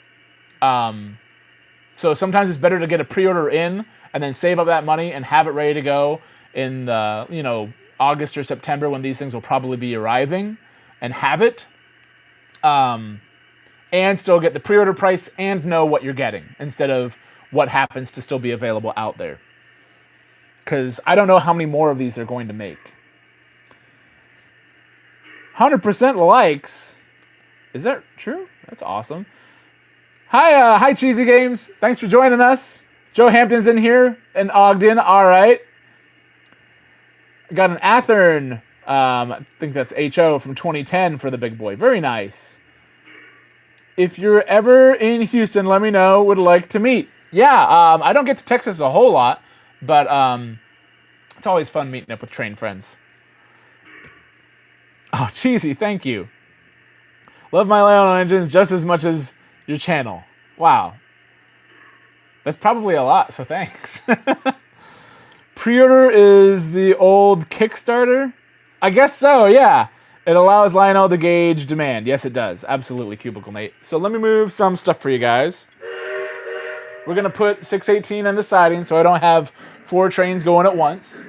So sometimes it's better to get a pre-order in and then save up that money and have it ready to go in the, August or September when these things will probably be arriving, and have it. And still get the pre-order price and know what you're getting instead of what happens to still be available out there. Because I don't know how many more of these they're going to make. 100% likes. Is that true? That's awesome. Hi, Cheesy Games. Thanks for joining us. Joe Hampton's in here in Ogden. All right. Got an Athern. I think that's HO from 2010 for the big boy. Very nice. if you're ever in Houston, let me know. Would like to meet. Yeah, I don't get to Texas a whole lot, but it's always fun meeting up with train friends. Oh, cheesy, thank you. Love my Lionel engines just as much as your channel. Wow. That's probably a lot, so thanks. Pre-order is the old Kickstarter? I guess so, yeah. It allows Lionel to gauge demand. Yes, it does. Absolutely, Cubicle Nate. So let me move some stuff for you guys. We're going to put 618 on the siding so I don't have 4 trains going at once.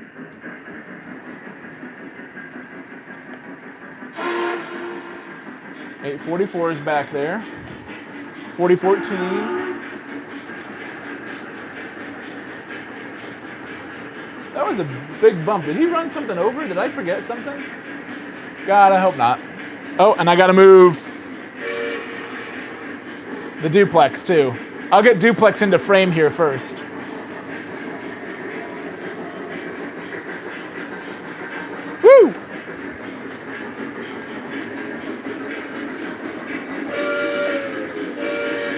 $844 is back there. 4014. That was a big bump. Did he run something over? Did I forget something? God, I hope not. Oh, and I gotta move the duplex too. I'll get duplex into frame here first. Woo!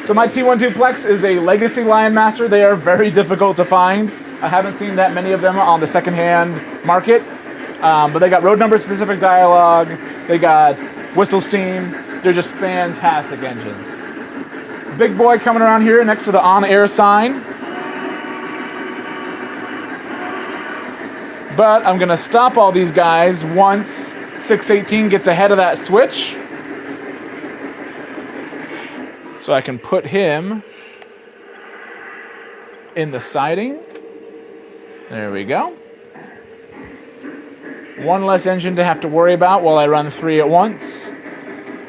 So my T1 duplex is a legacy Lion Master. They are very difficult to find. I haven't seen that many of them on the secondhand market, but they got road number specific dialogue. They got whistle steam. They're just fantastic engines. Big boy coming around here next to the on-air sign. But I'm gonna stop all these guys once 618 gets ahead of that switch. So I can put him in the siding. There we go. One less engine to have to worry about while I run 3 at once.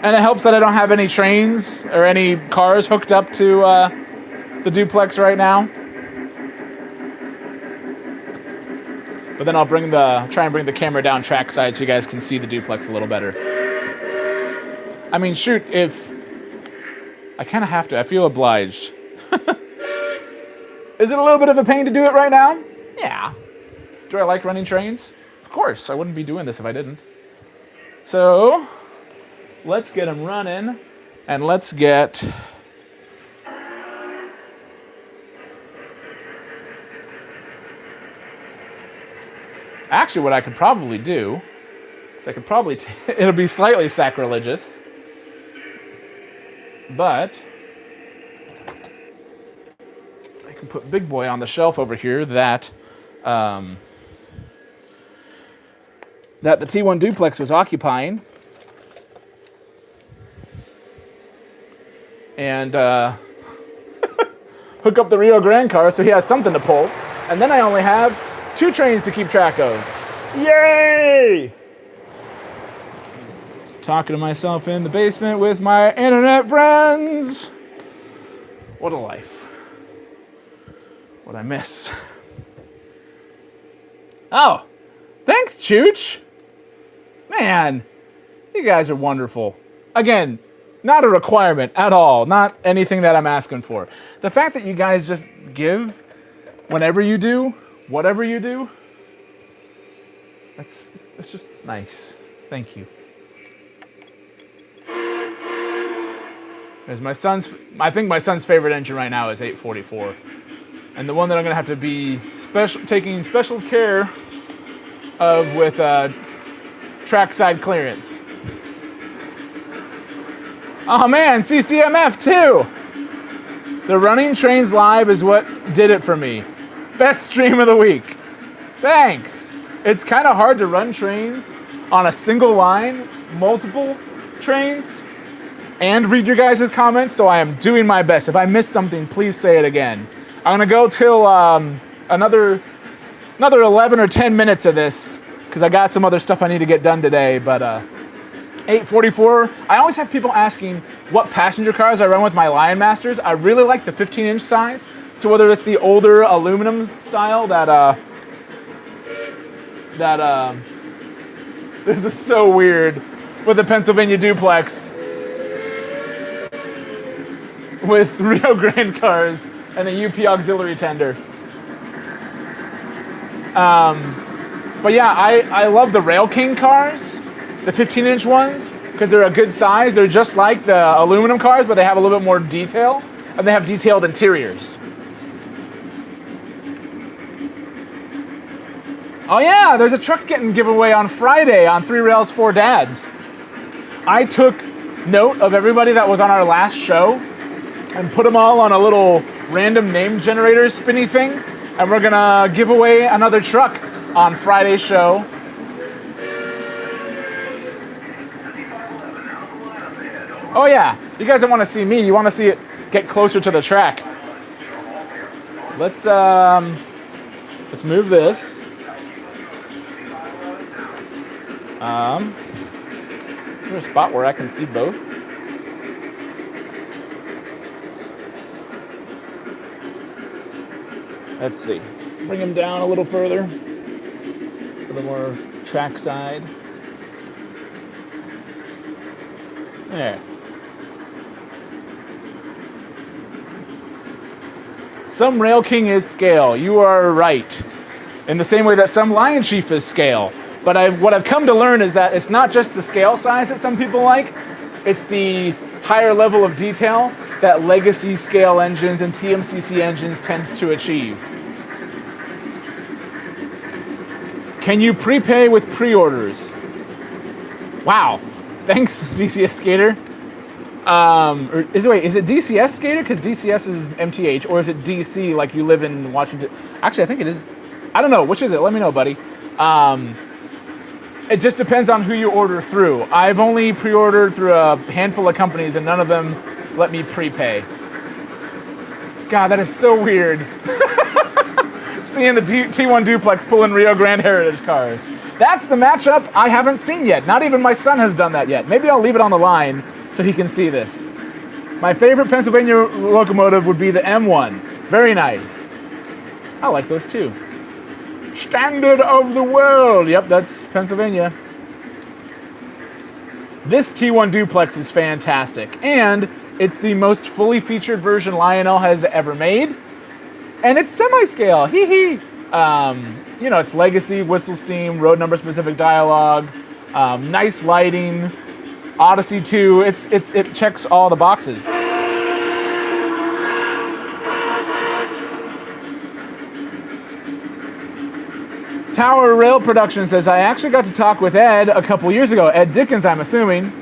And it helps that I don't have any trains or any cars hooked up to the duplex right now. But then I'll try and bring the camera down trackside so you guys can see the duplex a little better. I mean, shoot, if I kind of have to, I feel obliged. Is it a little bit of a pain to do it right now? Yeah. Do I like running trains? Of course, I wouldn't be doing this if I didn't. So, let's get them running, and let's get... Actually, what I could probably do is I could probably... it'll be slightly sacrilegious, but... I can put Big Boy on the shelf over here that that the T1 duplex was occupying, and hook up the Rio Grande car so he has something to pull, and then I only have 2 trains to keep track of. Yay! Talking to myself in the basement with my internet friends. What a life. What I miss. Oh, thanks, Chooch. Man, you guys are wonderful. Again, not a requirement at all. Not anything that I'm asking for. The fact that you guys just give whenever you do, whatever you do, that's just nice. Thank you. There's my son's, I think my son's favorite engine right now is 844. And the one that I'm gonna have to be taking special care of with trackside clearance. Oh man, CCMF too! The Running Trains Live is what did it for me. Best stream of the week. Thanks! It's kind of hard to run trains on a single line, multiple trains, and read your guys' comments, so I am doing my best. If I missed something, please say it again. I'm gonna go till another 11 or 10 minutes of this, because I got some other stuff I need to get done today, but 844, I always have people asking what passenger cars I run with my Lion Masters. I really like the 15-inch size, so whether it's the older aluminum style this is so weird, with the Pennsylvania duplex, with Rio Grande cars, and a UP auxiliary tender. But yeah, I love the Rail King cars, the 15-inch ones. because they're a good size. They're just like the aluminum cars, but they have a little bit more detail, and they have detailed interiors. Oh yeah, there's a truck getting giveaway on Friday on 3 Rails 4 Dads. I took note of everybody that was on our last show and put them all on a little random name generator spinny thing, and we're gonna give away another truck on Friday's show. Oh yeah, you guys don't want to see me, you want to see it get closer to the track. Let's move this. Is there a spot where I can see both? Let's see. Bring him down a little further. A little more track side. There. Some Rail King is scale. You are right. In the same way that some Lion Chief is scale. But what I've come to learn is that it's not just the scale size that some people like. It's the higher level of detail that legacy scale engines and TMCC engines tend to achieve. Can you prepay with pre-orders? Wow. Thanks, DCS Skater. Is it DCS Skater? Because DCS is MTH, or is it DC like you live in Washington? Actually, I think it is. I don't know. Which is it? Let me know, buddy. It just depends on who you order through. I've only pre-ordered through a handful of companies, and none of them let me prepay. God, that is so weird. Seeing the T1 Duplex pulling Rio Grande Heritage cars. That's the matchup I haven't seen yet. Not even my son has done that yet. Maybe I'll leave it on the line so he can see this. My favorite Pennsylvania locomotive would be the M1. Very nice. I like those too. Standard of the world. Yep, that's Pennsylvania. This T1 Duplex is fantastic, and it's the most fully featured version Lionel has ever made, and it's semi-scale. Hee hee. You know, it's legacy, whistle steam, road number specific dialogue, nice lighting, Odyssey 2. It checks all the boxes. Tower Rail Production says, I actually got to talk with Ed a couple years ago, Ed Dickens, I'm assuming,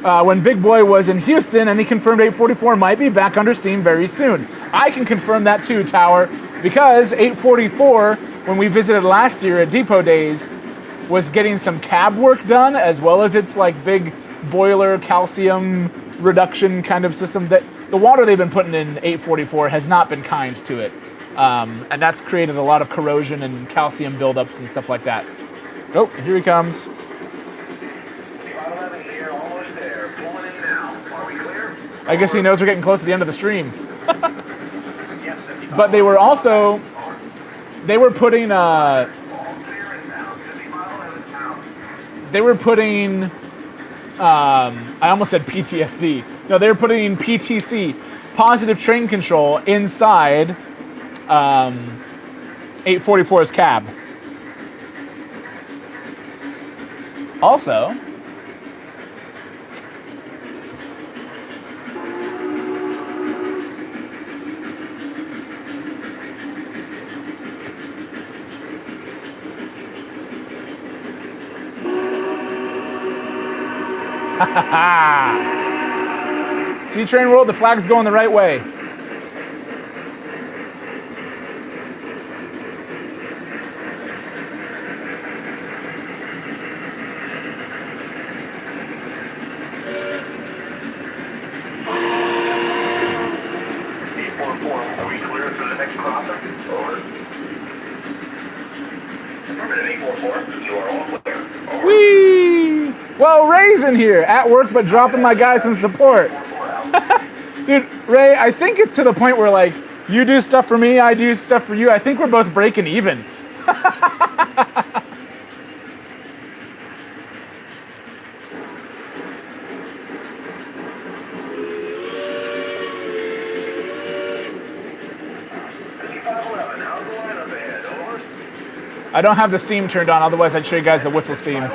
when Big Boy was in Houston, and he confirmed 844 might be back under Steam very soon. I can confirm that too, Tower, because 844, when we visited last year at Depot Days, was getting some cab work done, as well as its like big boiler calcium reduction kind of system. That the water they've been putting in 844 has not been kind to it. And that's created a lot of corrosion and calcium buildups and stuff like that. Oh, here he comes. I guess he knows we're getting close to the end of the stream. But they were also, putting I almost said PTSD. No, they were putting PTC, positive train control, inside 844's cab. Also, C-Train World, the flag's going the right way. Whee! Well, Ray's in here, at work but dropping my guys in support. Dude, Ray, I think it's to the point where, like, you do stuff for me, I do stuff for you. I think we're both breaking even. I don't have the steam turned on, otherwise I'd show you guys the whistle steam.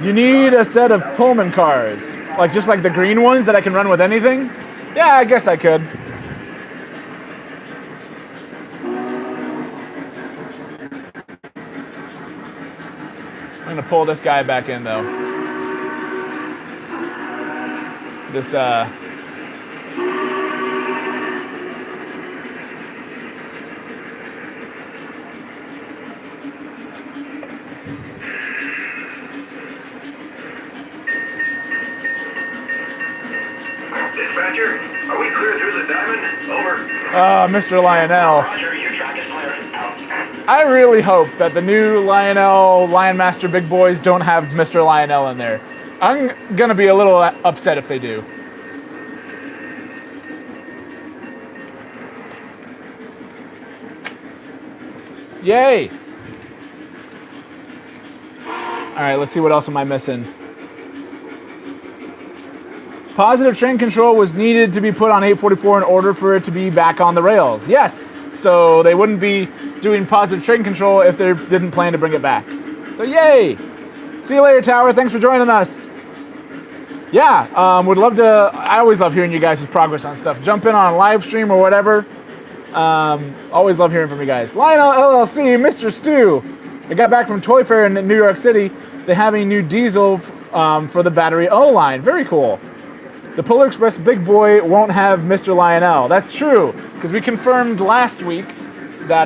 You need a set of Pullman cars, like just like the green ones that I can run with anything. Yeah, I guess I could. I'm gonna pull this guy back in though. This Dispatcher, are we clear through the diamond? Over. Mr. Lionel. Roger, your track is clear. Out. I really hope that the new Lionel Lion Master Big Boys don't have Mr. Lionel in there. I'm gonna be a little upset if they do. Yay! Alright, let's see what else am I missing. Positive train control was needed to be put on 844 in order for it to be back on the rails. Yes, so they wouldn't be doing positive train control if they didn't plan to bring it back. So yay! See you later, Tower. Thanks for joining us. Yeah, would love to. I always love hearing you guys' progress on stuff. Jump in on a live stream or whatever. Always love hearing from you guys. Lionel LLC, Mr. Stu. I got back from Toy Fair in New York City. They have a new diesel for the Battery O line. Very cool. The Polar Express Big Boy won't have Mr. Lionel. That's true, because we confirmed last week that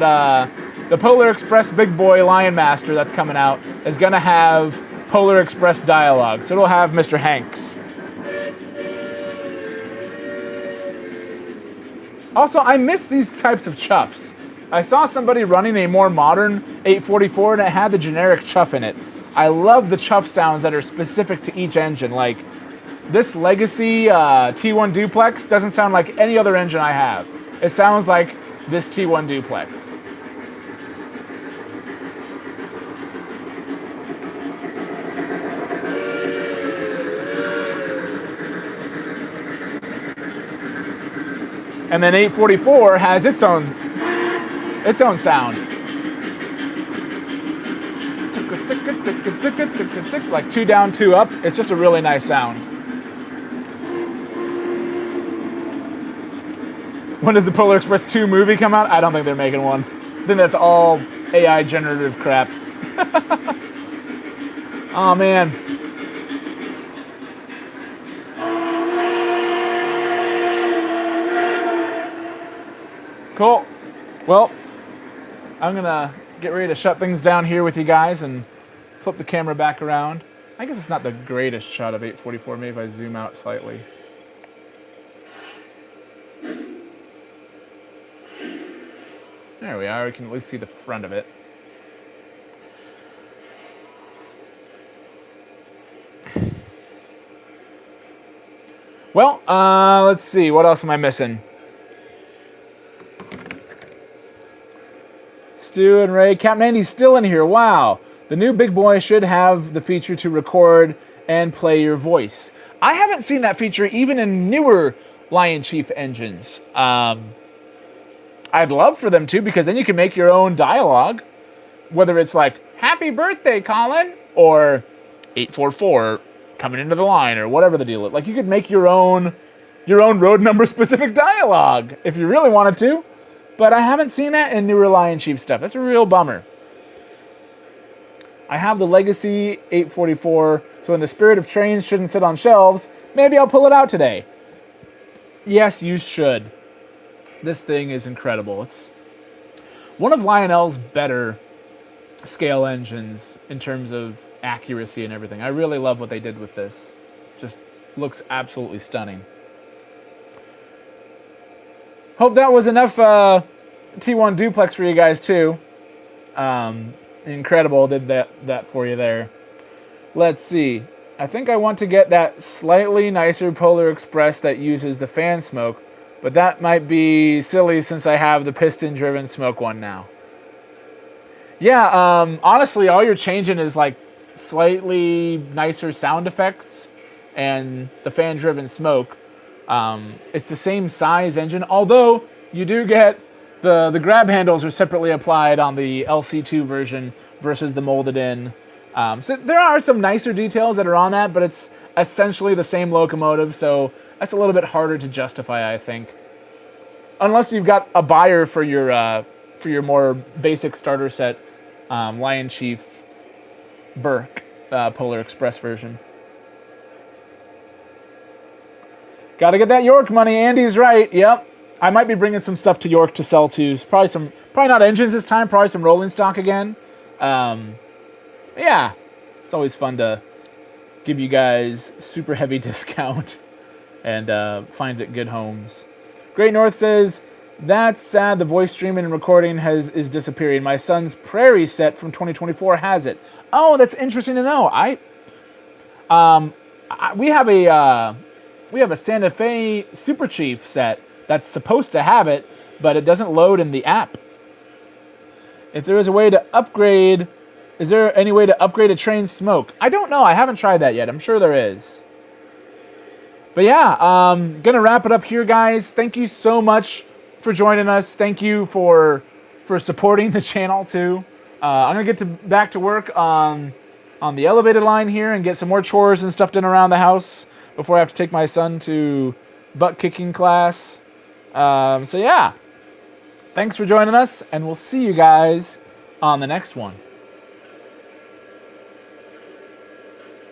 the Polar Express Big Boy Lion Master that's coming out is going to have Polar Express dialogue. So it'll have Mr. Hanks. Also, I miss these types of chuffs. I saw somebody running a more modern 844 and it had the generic chuff in it. I love the chuff sounds that are specific to each engine. Like this Legacy T1 Duplex doesn't sound like any other engine I have. It sounds like this T1 Duplex. And then 844 has its own sound. Like 2 down, 2 up. It's just a really nice sound. When does the Polar Express 2 movie come out? I don't think they're making one. I think that's all AI generative crap. Oh man. Cool. Well, I'm gonna get ready to shut things down here with you guys and flip the camera back around. I guess it's not the greatest shot of 844. Maybe if I zoom out slightly. There we are. We can at least see the front of it. Well, let's see. What else am I missing? Stu and Ray. Captain Andy's still in here. Wow. The new Big Boy should have the feature to record and play your voice. I haven't seen that feature even in newer Lion Chief engines. I'd love for them to, because then you can make your own dialogue. Whether it's like, happy birthday, Colin, or 844 coming into the line, or whatever the deal is. Like, you could make your own road number specific dialogue if you really wanted to. But I haven't seen that in newer Lion Chief stuff. That's a real bummer. I have the Legacy 844, so in the spirit of trains shouldn't sit on shelves, maybe I'll pull it out today. Yes, you should. This thing is incredible. It's one of Lionel's better scale engines in terms of accuracy and everything. I really love what they did with this. Just looks absolutely stunning. Hope that was enough T1 Duplex for you guys too. Incredible did that for you there. Let's see. I think I want to get that slightly nicer Polar Express that uses the fan smoke, but that might be silly since I have the piston-driven smoke one now. Yeah, honestly, all you're changing is like slightly nicer sound effects and the fan-driven smoke. It's the same size engine, although you do get the grab handles are separately applied on the LC2 version versus the molded in So there are some nicer details that are on that, but it's essentially the same locomotive, so that's a little bit harder to justify, I think. Unless you've got a buyer for your more basic starter set, Lion Chief Burke Polar Express version. Gotta get that York money. Andy's right. Yep. I might be bringing some stuff to York to sell too. Probably not engines this time. Probably some rolling stock again. Yeah, it's always fun to give you guys super heavy discount and find it good homes. Great North says, that's sad the voice streaming and recording is disappearing. My son's Prairie set from 2024 has it. Oh, that's interesting to know. We have a Santa Fe Super Chief set that's supposed to have it, but it doesn't load in the app. If there is a way to upgrade, is there any way to upgrade a train smoke? I don't know. I haven't tried that yet. I'm sure there is. But yeah, gonna wrap it up here, guys. Thank you so much for joining us. Thank you for supporting the channel too. I'm gonna get back to work on the elevated line here and get some more chores and stuff done around the house before I have to take my son to butt kicking class. So yeah, thanks for joining us, and we'll see you guys on the next one.